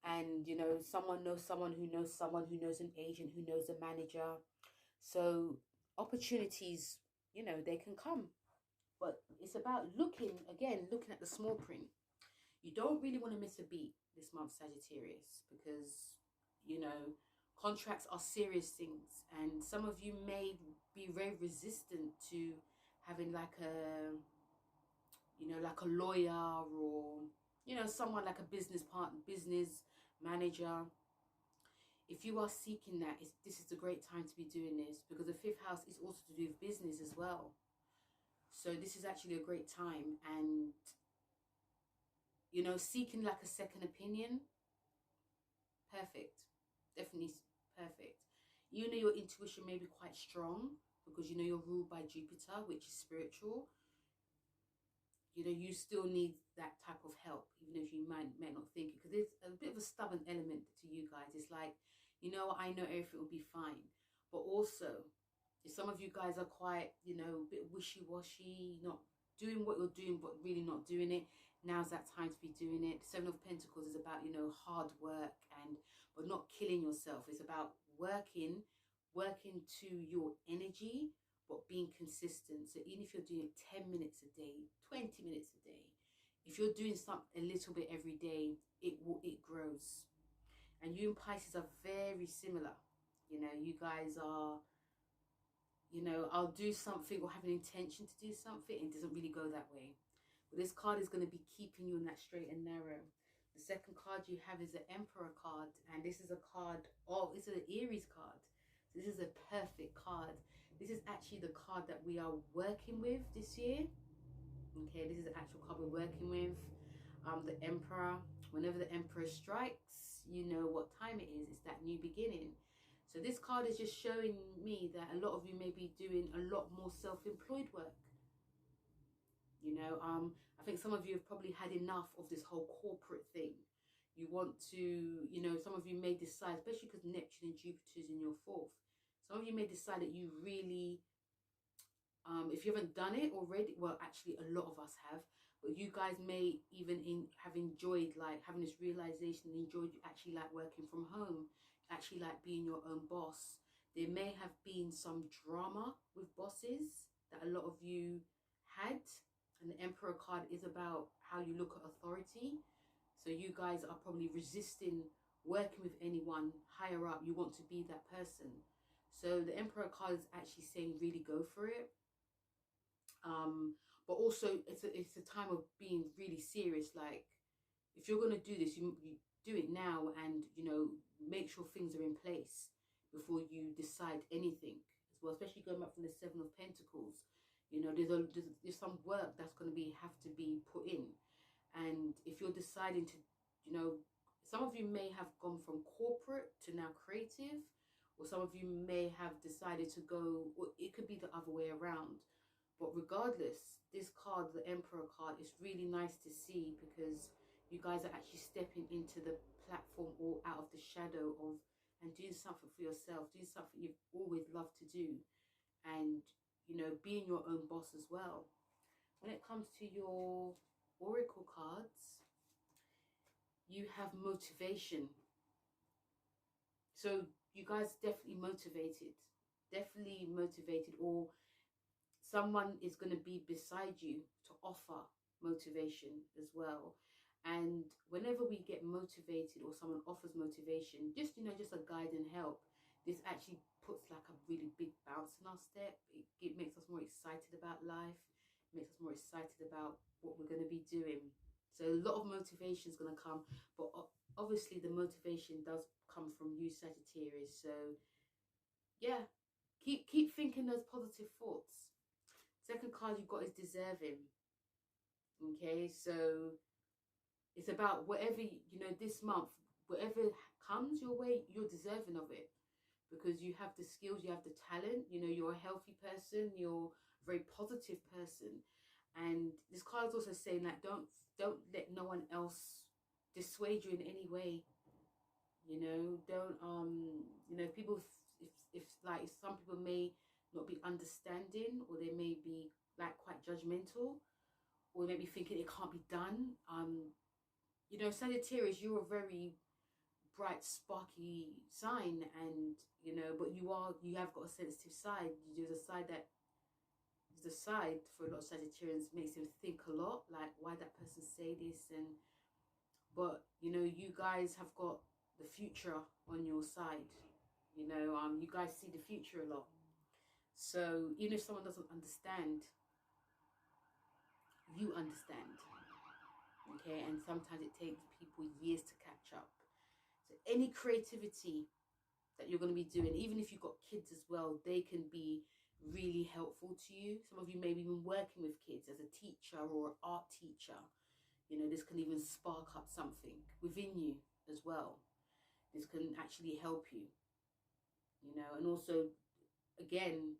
And, you know, someone knows someone who knows someone who knows an agent who knows a manager. So opportunities, you know, they can come. But it's about looking at the small print. You don't really want to miss a beat this month, Sagittarius, because, you know, contracts are serious things. And some of you may be very resistant to having like a, you know, like a lawyer or, you know, someone like a business partner, business manager. If you are seeking that, this is the great time to be doing this, because the fifth house is also to do with business as well. So this is actually a great time. And, you know, seeking like a second opinion, perfect. Definitely perfect. You know, your intuition may be quite strong because, you know, you're ruled by Jupiter, which is spiritual. You know, you still need that type of help, even if you might not think it, because there's a bit of a stubborn element to you guys. It's like, you know, I know everything will be fine. But also, if some of you guys are quite, you know, a bit wishy-washy, not doing what you're doing, but really not doing it, now's that time to be doing it. Seven of Pentacles is about, you know, hard work, but not killing yourself. It's about working to your energy, but being consistent. So even if you're doing it 10 minutes a day, 20 minutes a day, if you're doing something a little bit every day, it grows. And you and Pisces are very similar. You know, you guys are, you know, I'll do something or have an intention to do something, and it doesn't really go that way. But this card is going to be keeping you in that straight and narrow. The second card you have is the Emperor card, and this is a card, it's an Aries card. So this is a perfect card. This is actually the card that we are working with this year. Okay, this is the actual card we're working with. The Emperor. Whenever the Emperor strikes, you know what time it is. It's that new beginning. So this card is just showing me that a lot of you may be doing a lot more self-employed work. You know, I think some of you have probably had enough of this whole corporate thing. You want to, you know, some of you may decide, especially because Neptune and Jupiter is in your fourth. Some of you may decide that you really, if you haven't done it already, well, actually a lot of us have, but you guys may even have enjoyed like having this realization, enjoyed actually like working from home, actually like being your own boss. There may have been some drama with bosses that a lot of you had, and the Emperor card is about how you look at authority. So you guys are probably resisting working with anyone higher up. You want to be that person. So the Emperor card is actually saying really go for it. But also it's a time of being really serious. Like, if you're going to do this, you do it now, and, you know, make sure things are in place before you decide anything as well, especially going back from the Seven of Pentacles. You know, there's some work that's going to have to be put in. And if you're deciding to, you know, some of you may have gone from corporate to now creative, or some of you may have decided to go, or it could be the other way around. But regardless, this card, the Emperor card, is really nice to see, because you guys are actually stepping into the platform or out of the shadow of, and doing something for yourself, doing something you've always loved to do, and, you know, being your own boss as well. When it comes to your Oracle cards, you have motivation. So you guys definitely motivated, or someone is going to be beside you to offer motivation as well. And whenever we get motivated or someone offers motivation, just, you know, just a guide and help, this actually puts like a really big bounce in our step. It makes us more excited about life, makes us more excited about what we're going to be doing. So a lot of motivation is going to come, but obviously the motivation does come from you, Sagittarius. So yeah, keep thinking those positive thoughts. Second card you've got is deserving. Okay, so it's about whatever, you know, this month, whatever comes your way, you're deserving of it, because you have the skills, you have the talent, you know, you're a healthy person, you're a very positive person. And this card is also saying that don't let no one else dissuade you in any way. You know, don't you know, people, if like some people may not be understanding, or they may be like quite judgmental, or maybe thinking it can't be done. You know, Sagittarius, you're a very bright, sparky sign, and you know, but you have got a sensitive side. There's a side that is the side for a lot of Sagittarians makes them think a lot, like why that person say this, and but you know, you guys have got the future on your side. You know, you guys see the future a lot. So even if someone doesn't understand, you understand. Okay, and sometimes it takes people years to catch up. So any creativity that you're going to be doing, even if you've got kids as well, they can be really helpful to you. Some of you may be even working with kids as a teacher or an art teacher. You know, this can even spark up something within you as well. This can actually help you, you know. And also, again,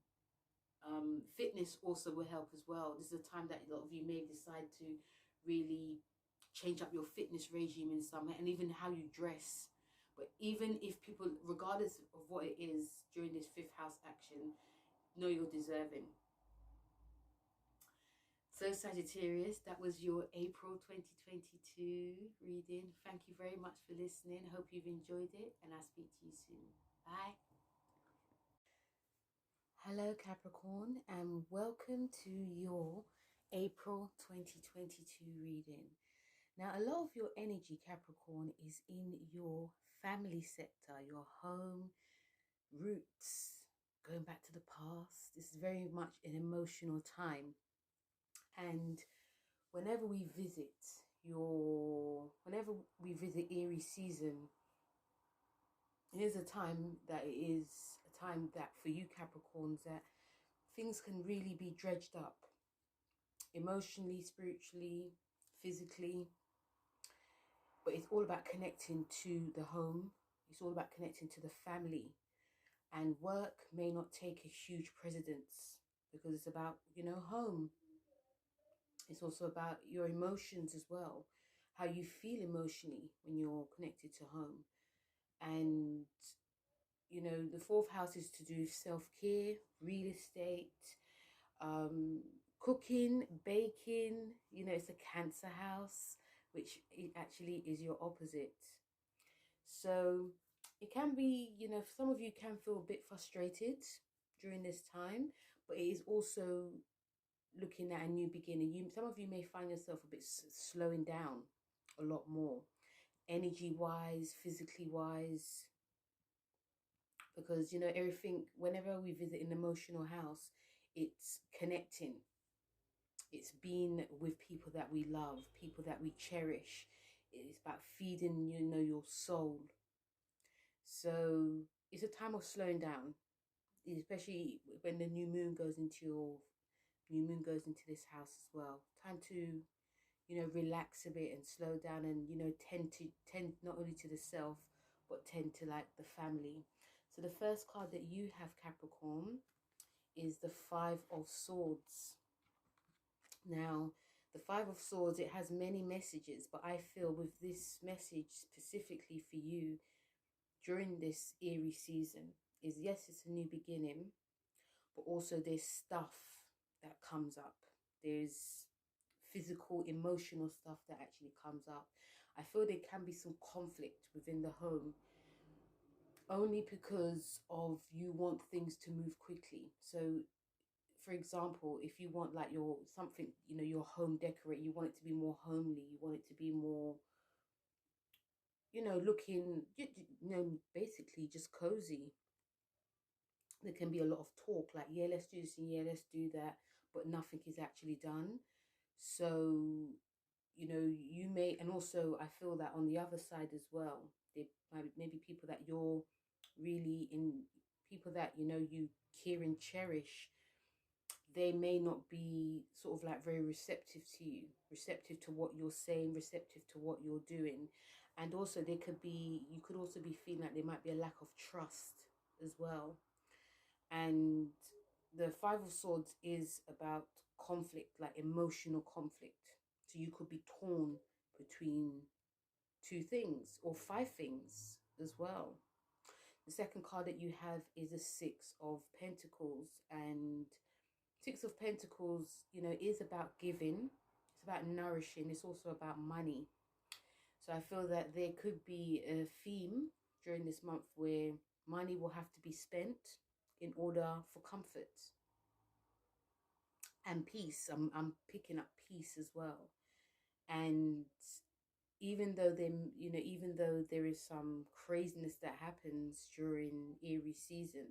fitness also will help as well. This is a time that a lot of you may decide to really change up your fitness regime in summer, and even how you dress. But even if people, regardless of what it is during this fifth house action, know you're deserving. So Sagittarius, that was your April 2022 reading. Thank you very much for listening. Hope you've enjoyed it, and I'll speak to you soon. Bye. Hello Capricorn, and welcome to your April 2022 reading. Now, a lot of your energy, Capricorn, is in your family sector, your home, roots, going back to the past. This is very much an emotional time. And whenever we visit Aries season, it is a time that for you Capricorns, that things can really be dredged up emotionally, spiritually, physically. But it's all about connecting to the home. It's all about connecting to the family. And work may not take a huge precedence, because it's about, you know, home. It's also about your emotions as well, how you feel emotionally when you're connected to home. And, you know, the fourth house is to do self-care, real estate, cooking, baking. You know, it's a Cancer house, which actually is your opposite. So it can be, you know, some of you can feel a bit frustrated during this time, but it is also looking at a new beginning. Some of you may find yourself a bit slowing down a lot more, energy wise, physically wise, because, you know, everything, whenever we visit an emotional house, it's connecting. It's being with people that we love, people that we cherish. It's about feeding, you know, your soul. So it's a time of slowing down, especially when the new moon goes into this house as well. Time to, you know, relax a bit and slow down, and, you know, tend not only to the self, but tend to like the family. So the first card that you have, Capricorn, is the Five of Swords. Now, the Five of Swords, it has many messages, but I feel with this message specifically for you during this Aries season is, yes, it's a new beginning, but also there's stuff that comes up. There's physical, emotional stuff that actually comes up. I feel there can be some conflict within the home, only because of you want things to move quickly. So for example, if you want like your something, you know, your home decorate, you want it to be more homely, you want it to be more, you know, looking, you know, basically just cozy. There can be a lot of talk like, yeah, let's do this and yeah, let's do that, but nothing is actually done. So, you know, you may, and also I feel that on the other side as well, there maybe people that you're really in, people that, you know, you care and cherish, they may not be sort of like very receptive to you, receptive to what you're saying, receptive to what you're doing. And also there could be, you could also be feeling like there might be a lack of trust as well. And the Five of Swords is about conflict, like emotional conflict. So you could be torn between two things or five things as well. The second card that you have is a Six of Pentacles, and Six of Pentacles, you know, is about giving. It's about nourishing. It's also about money. So I feel that there could be a theme during this month where money will have to be spent in order for comfort and peace. I'm picking up peace as well. And even though you know, even though there is some craziness that happens during Aries season,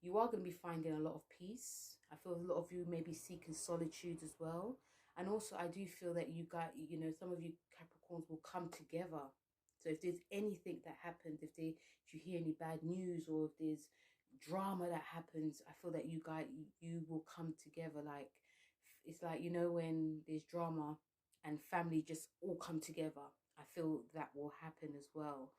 you are going to be finding a lot of peace. I feel a lot of you may be seeking solitude as well. And also I do feel that you got, you know, some of you Capricorns will come together. So if there's anything that happens, if you hear any bad news, or if there's drama that happens, I feel that you will come together. Like, it's like, you know, when there's drama and family just all come together, I feel that will happen as well.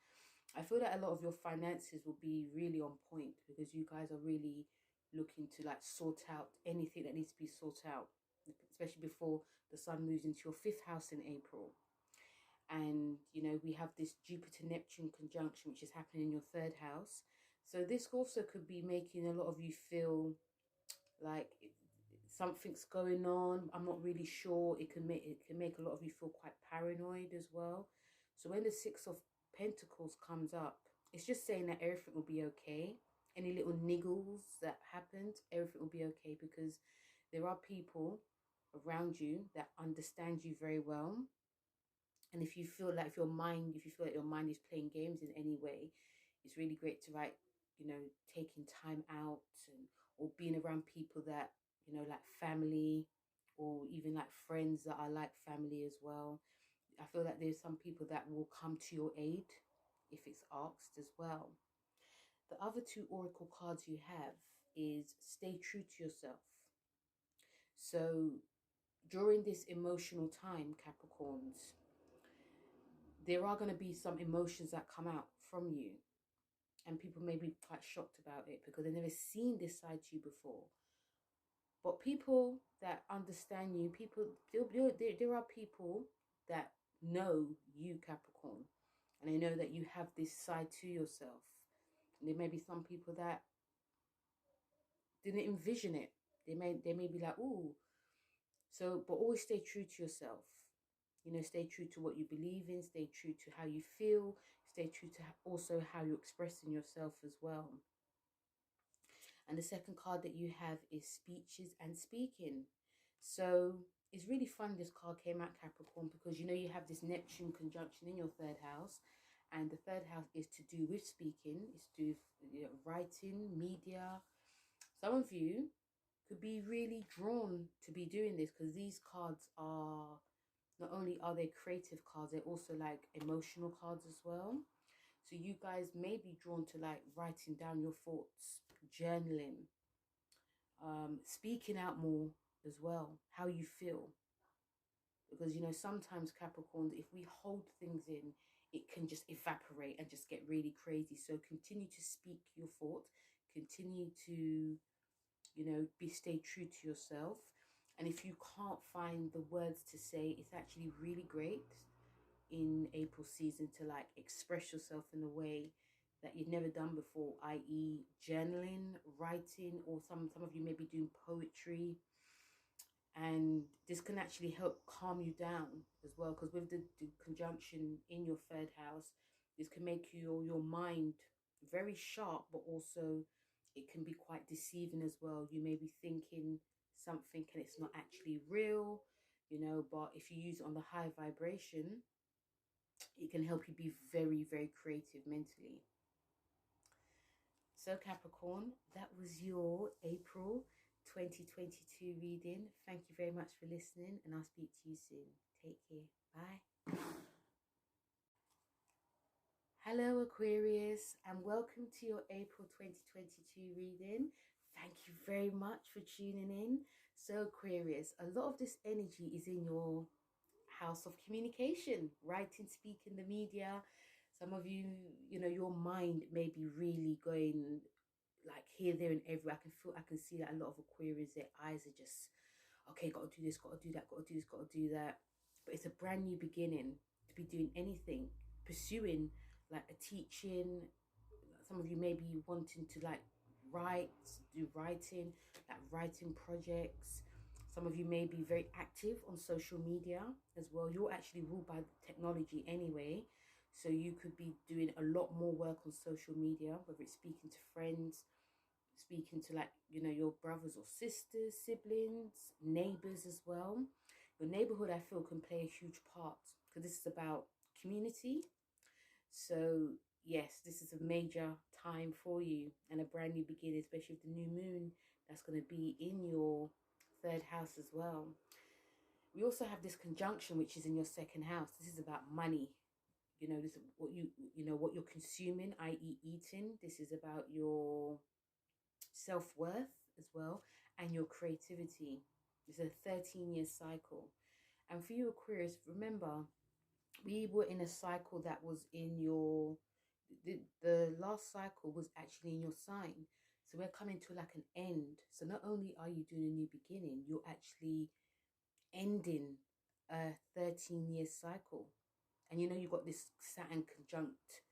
I feel that a lot of your finances will be really on point because you guys are really looking to like sort out anything that needs to be sorted out, especially before the sun moves into your fifth house in April. And, you know, we have this Jupiter-Neptune conjunction, which is happening in your third house. So this also could be making a lot of you feel like something's going on. I'm not really sure. It can make a lot of you feel quite paranoid as well. So when the Six of Pentacles comes up, it's just saying that everything will be okay. Any little niggles that happened, everything will be okay, because there are people around you that understand you very well. And if you feel like if you feel like your mind is playing games in any way, it's really great to write, you know, taking time out, and or being around people that, you know, like family, or even like friends that are like family as well. I feel that there's some people that will come to your aid if it's asked as well. The other two oracle cards you have is stay true to yourself. So during this emotional time, Capricorns, there are going to be some emotions that come out from you, and people may be quite shocked about it because they've never seen this side to you before. But people that understand you, there are people that know you, Capricorn, and they know that you have this side to yourself. And there may be some people that didn't envision it. They may be like, ooh. So, but always stay true to yourself. You know, stay true to what you believe in, stay true to how you feel, stay true to also how you're expressing yourself as well. And the second card that you have is speeches and speaking. So it's really fun this card came out, Capricorn, because, you know, you have this Neptune conjunction in your third house. And the third house is to do with speaking, it's to do with, you know, writing, media. Some of you could be really drawn to be doing this because these cards are, not only are they creative cards, they're also like emotional cards as well. So you guys may be drawn to like writing down your thoughts, journaling, speaking out more as well, how you feel. Because, you know, sometimes Capricorns, if we hold things in, it can just evaporate and just get really crazy. So continue to speak your thoughts, continue to, you know, stay true to yourself. And if you can't find the words to say, it's actually really great in April season to like express yourself in a way that you've never done before, i.e. journaling, writing, or some of you may be doing poetry. And this can actually help calm you down as well, because with the conjunction in your third house, this can make your mind very sharp, but also it can be quite deceiving as well. You may be thinking something and it's not actually real, you know, but if you use it on the high vibration, it can help you be very, very creative mentally. So Capricorn, that was your April 2022 reading. Thank you very much for listening, and I'll speak to you soon. Take care. Bye. Hello Aquarius, and welcome to your April 2022 reading. Thank you very much for tuning in. So Aquarius, a lot of this energy is in your house of communication, writing, speaking, the media. Some of you, you know, your mind may be really going like here, there, and everywhere. I can see that a lot of Aquarius, their eyes are just, okay, got to do this, got to do that, got to do this, got to do that. But it's a brand new beginning to be doing anything, pursuing like a teaching. Some of you may be wanting to like do writing, like writing projects. Some of you may be very active on social media as well. You're actually ruled by technology anyway. So you could be doing a lot more work on social media, whether it's speaking to friends, speaking to like, you know, your brothers or sisters, siblings, neighbors as well. Your neighborhood, I feel, can play a huge part because this is about community. So yes, this is a major time for you and a brand new beginning, especially with the new moon that's going to be in your third house as well. We also have this conjunction, which is in your second house. This is about money. You know, this is what what you're consuming, i.e. eating. This is about your self-worth as well, and your creativity. It's a 13-year cycle. And for you Aquarius, remember, we were in a cycle that was in your, the last cycle was actually in your sign. So we're coming to like an end. So not only are you doing a new beginning, you're actually ending a 13-year cycle. And you know, you've got this Saturn conjunct,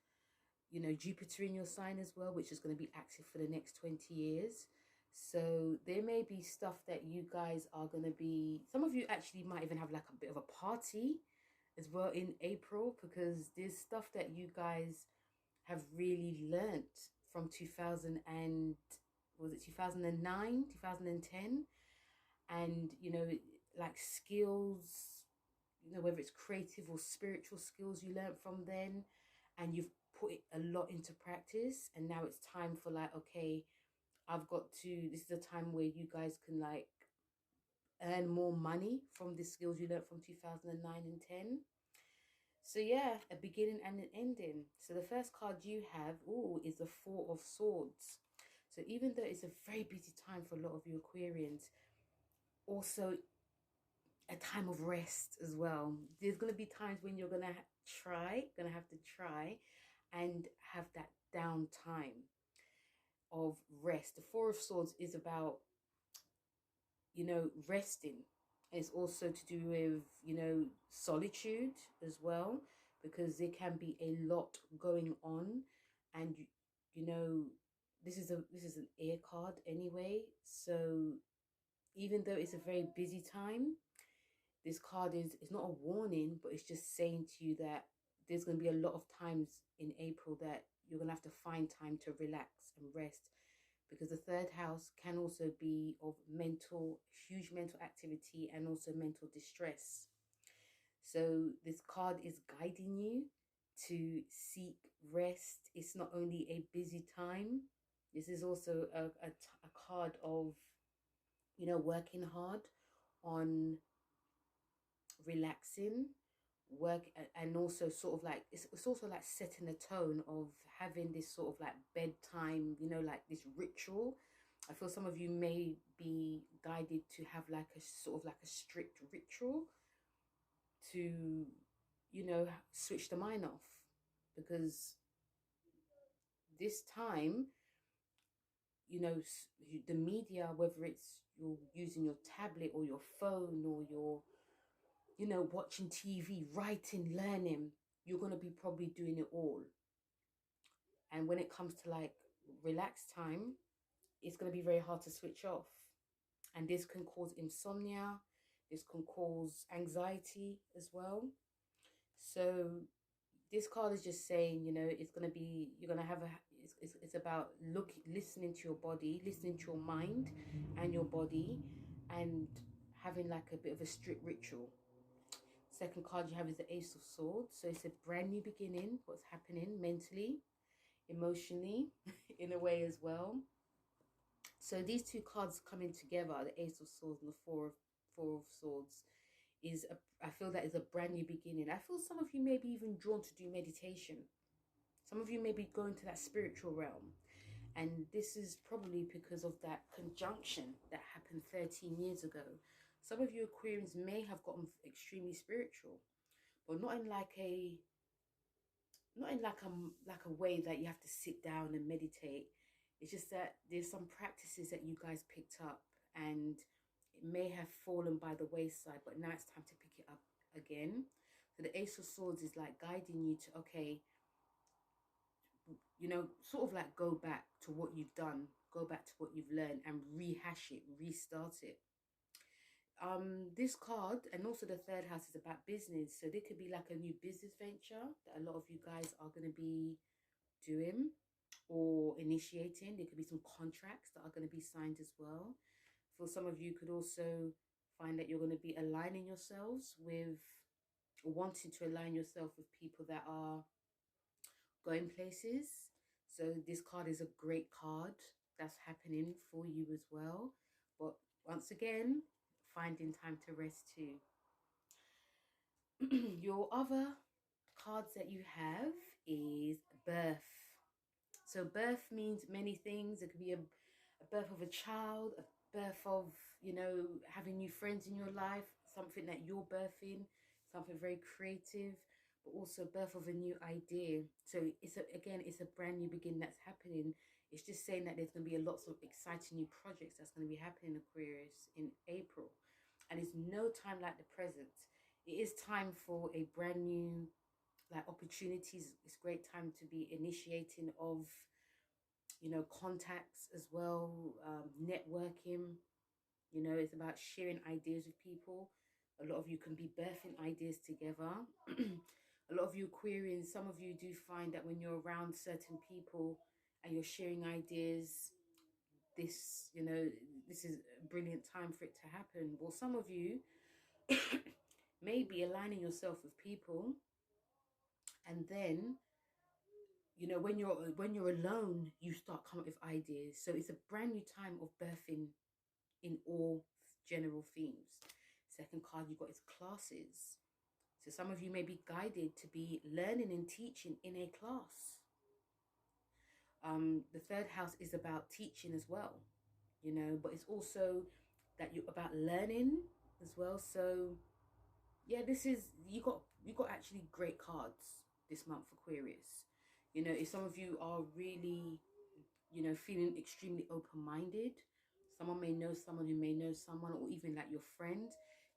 you know, Jupiter in your sign as well, which is going to be active for the next 20 years. So there may be stuff that you guys are going to be, some of you actually might even have like a bit of a party as well in April, because there's stuff that you guys have really learnt from 2000 and, was it 2009, 2010? And, you know, like skills, you know, whether it's creative or spiritual skills you learnt from then, and you've put it a lot into practice, and now it's time for like, okay, I've got to, this is a time where you guys can like earn more money from the skills you learnt from 2009 and 10. So yeah, a beginning and an ending. So the first card you have, is the Four of Swords. So even though it's a very busy time for a lot of you Aquarians, also a time of rest as well. There's going to be times when you're going to have to try and have that downtime of rest. The Four of Swords is about, you know, resting. It's also to do with, you know, solitude as well, because there can be a lot going on. And you know, this is an air card anyway. So even though it's a very busy time, this card it's not a warning, but it's just saying to you that there's going to be a lot of times in April that you're going to have to find time to relax and rest, because the third house can also be of huge mental activity and also mental distress. So this card is guiding you to seek rest. It's not only a busy time, this is also a card of, you know, working hard on relaxing, work, and also sort of like, it's also like setting a tone of having this sort of like bedtime, you know, like this ritual. I feel some of you may be guided to have like a sort of like a strict ritual to, you know, switch the mind off, because this time, you know, the media, whether it's you're using your tablet or your phone or your, you know, watching TV, writing, learning, you're going to be probably doing it all. And when it comes to like relaxed time, it's going to be very hard to switch off. And this can cause insomnia. This can cause anxiety as well. So this card is just saying, you know, it's going to be, it's It's about listening to your body, listening to your mind and your body, and having like a bit of a strict ritual. Second card you have is the Ace of Swords. So it's a brand new beginning, what's happening mentally, emotionally, in a way as well. So these two cards coming together, the Ace of Swords and the Four of Swords, I feel that is a brand new beginning. I feel some of you may be even drawn to do meditation. Some of you may be going to that spiritual realm. And this is probably because of that conjunction that happened 13 years ago. Some of you Aquarians may have gotten extremely spiritual, but not in like a way that you have to sit down and meditate. It's just that there's some practices that you guys picked up and it may have fallen by the wayside, but now it's time to pick it up again. So the Ace of Swords is like guiding you to, okay, you know, sort of like go back to what you've done, go back to what you've learned and rehash it, restart it. This card and also the third house is about business. So there could be like a new business venture that a lot of you guys are going to be doing or initiating. There could be some contracts that are going to be signed as well. For some of you could also find that you're going to be aligning yourselves with, or wanting to align yourself with people that are going places. So this card is a great card that's happening for you as well. But once again, finding time to rest too. Your other cards that you have is birth. So birth means many things. It could be a birth of a child, a birth of, you know, having new friends in your life, something that you're birthing, something very creative, but also birth of a new idea. So it's a brand new beginning that's happening. It's just saying that there's going to be lots of exciting new projects that's going to be happening in Aquarius in April. And it's no time like the present. It is time for a brand new like opportunities. It's a great time to be initiating of, you know, contacts as well, networking. You know, it's about sharing ideas with people. A lot of you can be birthing ideas together. A lot of you Aquarians, some of you do find that when you're around certain people and you're sharing ideas, this, you know, this is a brilliant time for it to happen. Well, some of you may be aligning yourself with people, and then, you know, when you're alone, you start coming up with ideas. So it's a brand new time of birthing in all general themes. Second card you got is classes. So some of you may be guided to be learning and teaching in a class. The third house is about teaching as well, you know, but it's also that you're about learning as well. So yeah, this is, you got actually great cards this month, Aquarius. You know, if some of you are really, you know, feeling extremely open-minded, someone may know someone who may know someone, or even like your friend,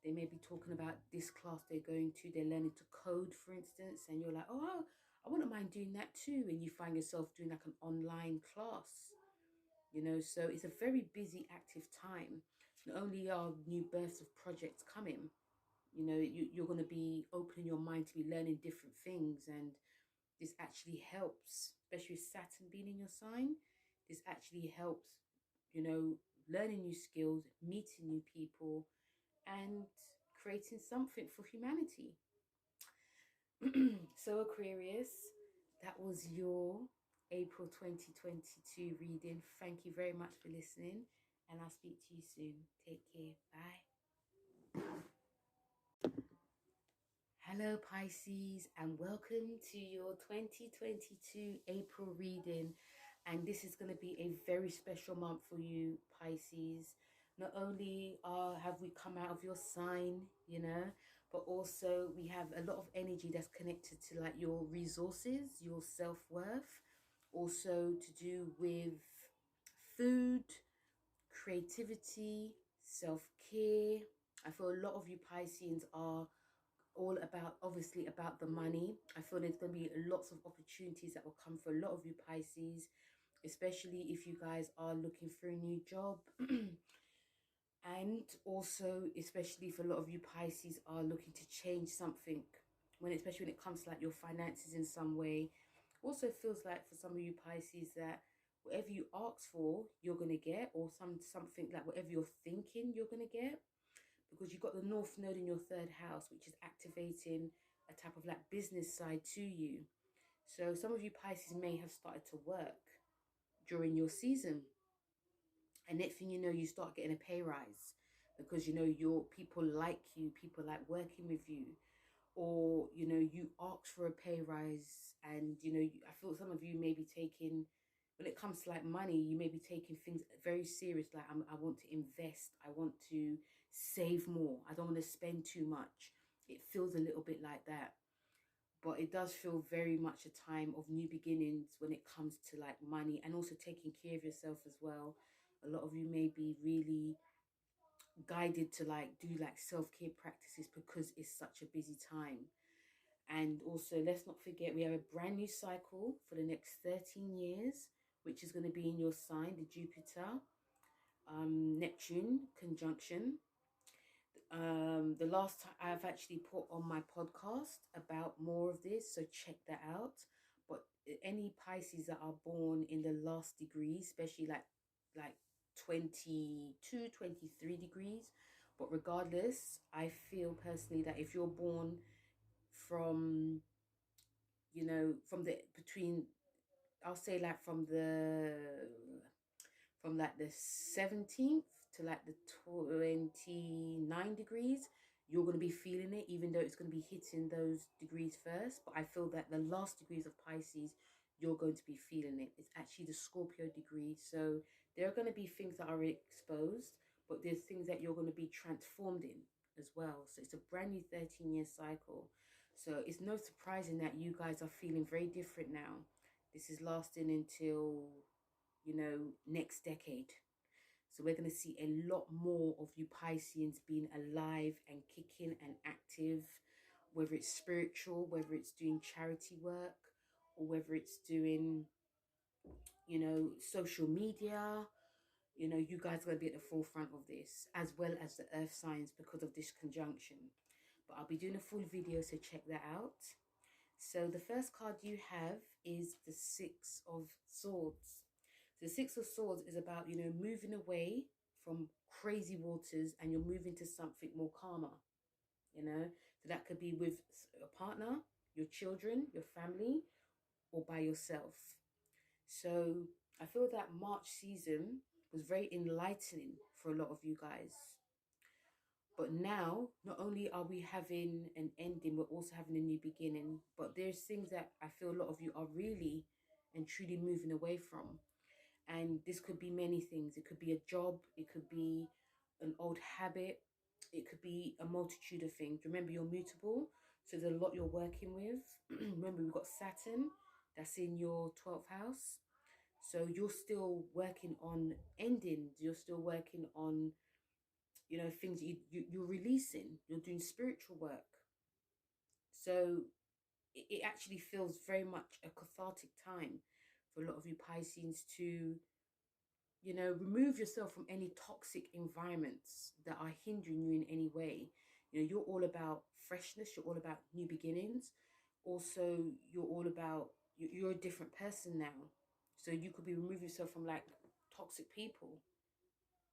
they may be talking about this class they're going to, they're learning to code, for instance, and you're like, oh, I wouldn't mind doing that too, and you find yourself doing like an online class, you know. So it's a very busy, active time. Not only are new births of projects coming, you know, you're going to be opening your mind to be learning different things, and this actually helps, especially with Saturn being in your sign. This actually helps, you know, learning new skills, meeting new people, and creating something for humanity. So Aquarius, that was your April 2022 reading. Thank you very much for listening, and I'll speak to you soon. Take care. Bye. Hello Pisces, and welcome to your 2022 April reading. And this is going to be a very special month for you Pisces. Not only have we come out of your sign, you know, but also we have a lot of energy that's connected to like your resources, your self-worth, also to do with food, creativity, self-care. I feel a lot of you Pisceans are all about, obviously, about the money. I feel there's going to be lots of opportunities that will come for a lot of you Pisces, especially if you guys are looking for a new job. And also, especially if a lot of you Pisces are looking to change something, especially when it comes to like your finances in some way, Also feels like for some of you Pisces that whatever you ask for, you're going to get, or something like whatever you're thinking you're going to get, because you've got the North Node in your third house, which is activating a type of like business side to you. So some of you Pisces may have started to work during your season, and next thing you know, you start getting a pay rise because, you know, your people like you, people like working with you, or, you know, you ask for a pay rise, and, you know, I feel some of you may be taking, when it comes to like money, you may be taking things very serious. Like, I want to invest. I want to save more. I don't want to spend too much. It feels a little bit like that. But it does feel very much a time of new beginnings when it comes to like money, and also taking care of yourself as well. A lot of you may be really guided to like do like self-care practices because it's such a busy time. And also, let's not forget, we have a brand new cycle for the next 13 years, which is going to be in your sign, the Jupiter Neptune conjunction. The last time I've actually put on my podcast about more of this, so check that out. But any Pisces that are born in the last degree, especially like 22, 23 degrees, but regardless, I feel personally that if you're born from, you know, from the between, I'll say like from like the 17th to like the 29 degrees, you're going to be feeling it, even though it's going to be hitting those degrees first. But I feel that the last degrees of Pisces, you're going to be feeling it. It's actually the Scorpio degree. So there are going to be things that are exposed, but there's things that you're going to be transformed in as well. So it's a brand new 13-year cycle. So it's no surprising that you guys are feeling very different now. This is lasting until, you know, next decade. So we're going to see a lot more of you Pisceans being alive and kicking and active, whether it's spiritual, whether it's doing charity work, or whether it's doing, you know, social media. You know, you guys are going to be at the forefront of this, as well as the earth signs, because of this conjunction. But I'll be doing a full video, so check that out. So the first card you have is the Six of Swords. The Six of Swords is about, you know, moving away from crazy waters, and you're moving to something more calmer, you know. So that could be with a partner, your children, your family, or by yourself. So I feel that March season was very enlightening for a lot of you guys. But now, not only are we having an ending, we're also having a new beginning. But there's things that I feel a lot of you are really and truly moving away from. And this could be many things. It could be a job. It could be an old habit. It could be a multitude of things. Remember, you're mutable. So there's a lot you're working with. Remember, we've got Saturn. That's in your 12th house. So you're still working on endings. You're still working on, you know, things you're releasing. You're doing spiritual work. So it actually feels very much a cathartic time for a lot of you Pisceans to, you know, remove yourself from any toxic environments that are hindering you in any way. You know, you're all about freshness. You're all about new beginnings. Also, you're all about, you're a different person now. So you could be removing yourself from like toxic people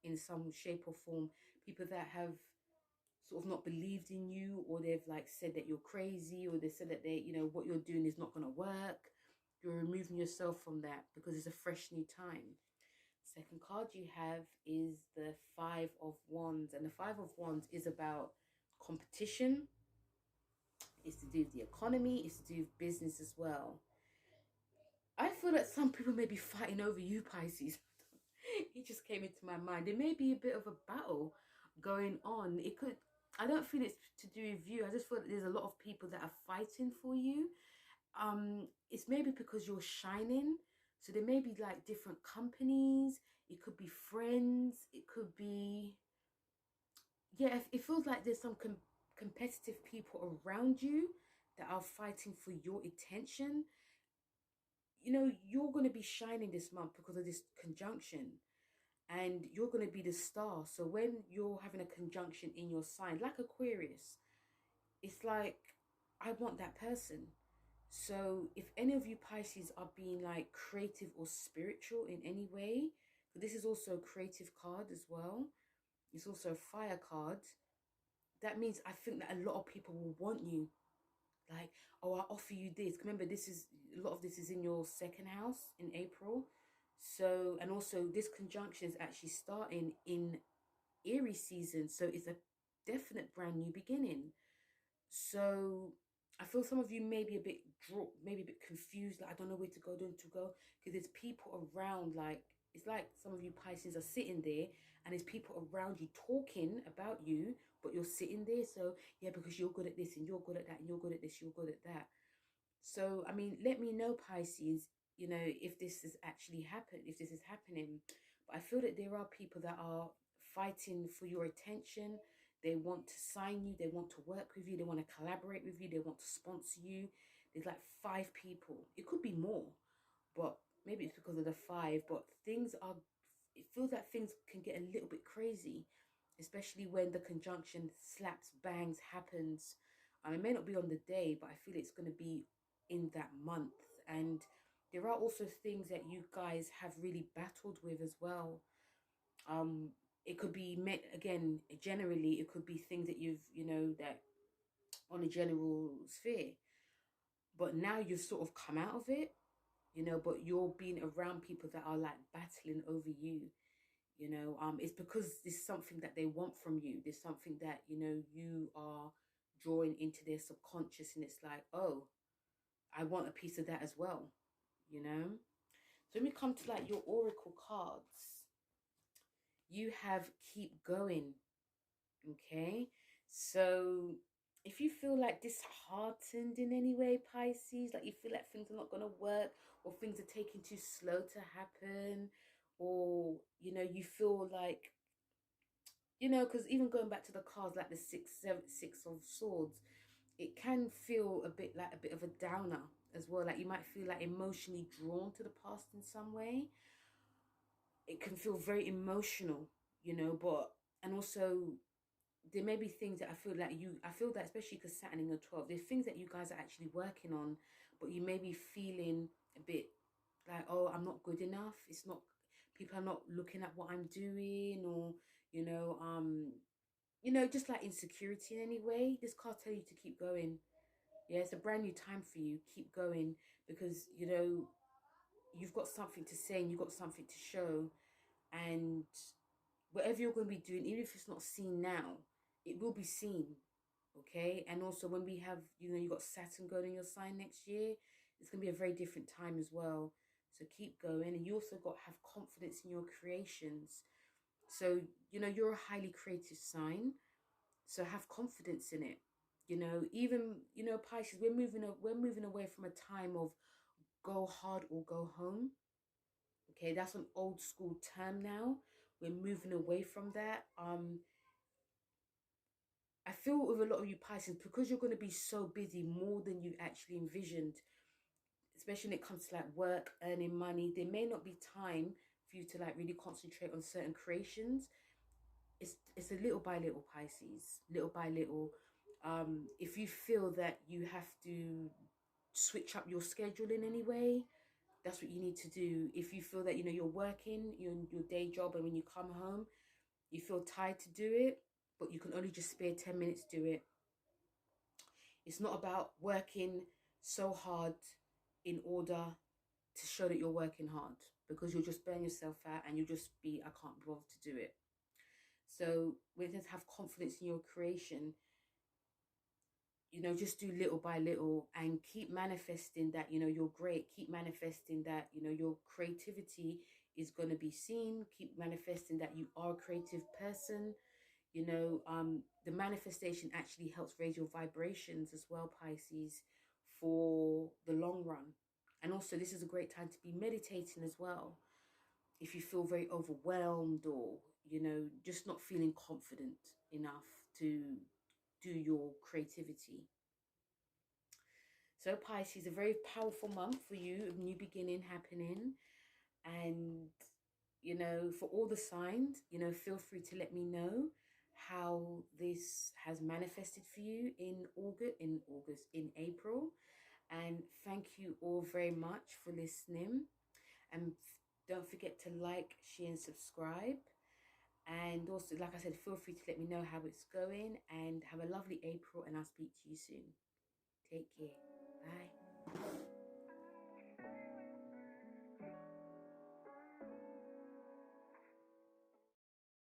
in some shape or form. People that have sort of not believed in you, or they've like said that you're crazy, or they said that they, you know, what you're doing is not going to work. You're removing yourself from that because it's a fresh new time. Second card you have is the Five of Wands, and the Five of Wands is about competition. It's to do with the economy. It's to do with business as well. I feel that some people may be fighting over you, Pisces. It just came into my mind. There may be a bit of a battle going on. It could, I don't feel it's to do with you. I just feel that there's a lot of people that are fighting for you. It's maybe because you're shining. So there may be like different companies. It could be friends. It could be, yeah, it feels like there's some competitive people around you that are fighting for your attention. You know, you're going to be shining this month because of this conjunction, and you're going to be the star. So when you're having a conjunction in your sign, like Aquarius, it's like, I want that person. So if any of you Pisces are being like creative or spiritual in any way, this is also a creative card as well. It's also a fire card. That means I think that a lot of people will want you. Like, oh, I'll offer you this. Remember, this is a lot of this is in your second house in April. So, and also this conjunction is actually starting in Aries season. So it's a definite brand new beginning. So I feel some of you may be a bit maybe a bit confused. Like, I don't know where to go, don't to go. Because there's people around, like, it's like some of you Pisces are sitting there and there's people around you talking about you, but you're sitting there. So yeah, because you're good at this and you're good at that and you're good at this, you're good at that. So, I mean, let me know, Pisces, you know, if this is actually happened, if this is happening. But I feel that there are people that are fighting for your attention. They want to sign you. They want to work with you. They want to collaborate with you. They want to sponsor you. There's like 5 people. It could be more, but maybe it's because of the 5. But things are, it feels like things can get a little bit crazy, especially when the conjunction slaps, bangs, happens. It may not be on the day, but I feel it's going to be in that month. And there are also things that you guys have really battled with as well. It could be met again, generally, it could be things that you've, you know, that on a general sphere. But now you've sort of come out of it, you know, but you're being around people that are like battling over you. You know, it's because there's something that they want from you. There's something that, you know, you are drawing into their subconscious, and it's like, oh, I want a piece of that as well, you know. So when we come to like your oracle cards, you have keep going. Okay, so if you feel like disheartened in any way, Pisces, like you feel like things are not going to work, or things are taking too slow to happen, or, you know, you feel like, you know, because even going back to the cards like the 6 of swords, it can feel a bit like a bit of a downer as well. Like you might feel like emotionally drawn to the past in some way. It can feel very emotional, you know, but, and also there may be things that I feel that especially because Saturn in your 12th, there's things that you guys are actually working on, but you may be feeling a bit like, oh, I'm not good enough. It's not, people are not looking at what I'm doing, or, you know, just like insecurity in any way. This card tell you to keep going. Yeah, it's a brand new time for you. Keep going, because, you know, you've got something to say and you've got something to show. And whatever you're going to be doing, even if it's not seen now, it will be seen. Okay. And also when we have, you know, you got Saturn going in your sign next year, it's going to be a very different time as well. So keep going. And you also got to have confidence in your creations. So, you know, you're a highly creative sign. So have confidence in it. You know, even, you know, Pisces, we're moving away from a time of go hard or go home. Okay, that's an old school term now. We're moving away from that. I feel with a lot of you Pisces, because you're going to be so busy more than you actually envisioned, especially when it comes to like work, earning money, there may not be time for you to like really concentrate on certain creations. It's a little by little, Pisces, little by little. If you feel that you have to switch up your schedule in any way, that's what you need to do. If you feel that, you know, you're working your day job, and when you come home you feel tired to do it, but you can only just spare 10 minutes to do it. It's not about working so hard in order to show that you're working hard, because you'll just burn yourself out and you'll just be, I can't be bothered to do it. So we need to have confidence in your creation. You know, just do little by little and keep manifesting that, you know, you're great. Keep manifesting that, you know, your creativity is going to be seen. Keep manifesting that you are a creative person. You know, the manifestation actually helps raise your vibrations as well, Pisces, for the long run. And also, this is a great time to be meditating as well. If you feel very overwhelmed, or, you know, just not feeling confident enough to do your creativity. So Pisces, a very powerful month for you, a new beginning happening. And, you know, for all the signs, you know, feel free to let me know how this has manifested for you in April. And thank you all very much for listening. And don't forget to like, share, and subscribe. And also, like I said, feel free to let me know how it's going. And have a lovely April, and I'll speak to you soon. Take care. Bye.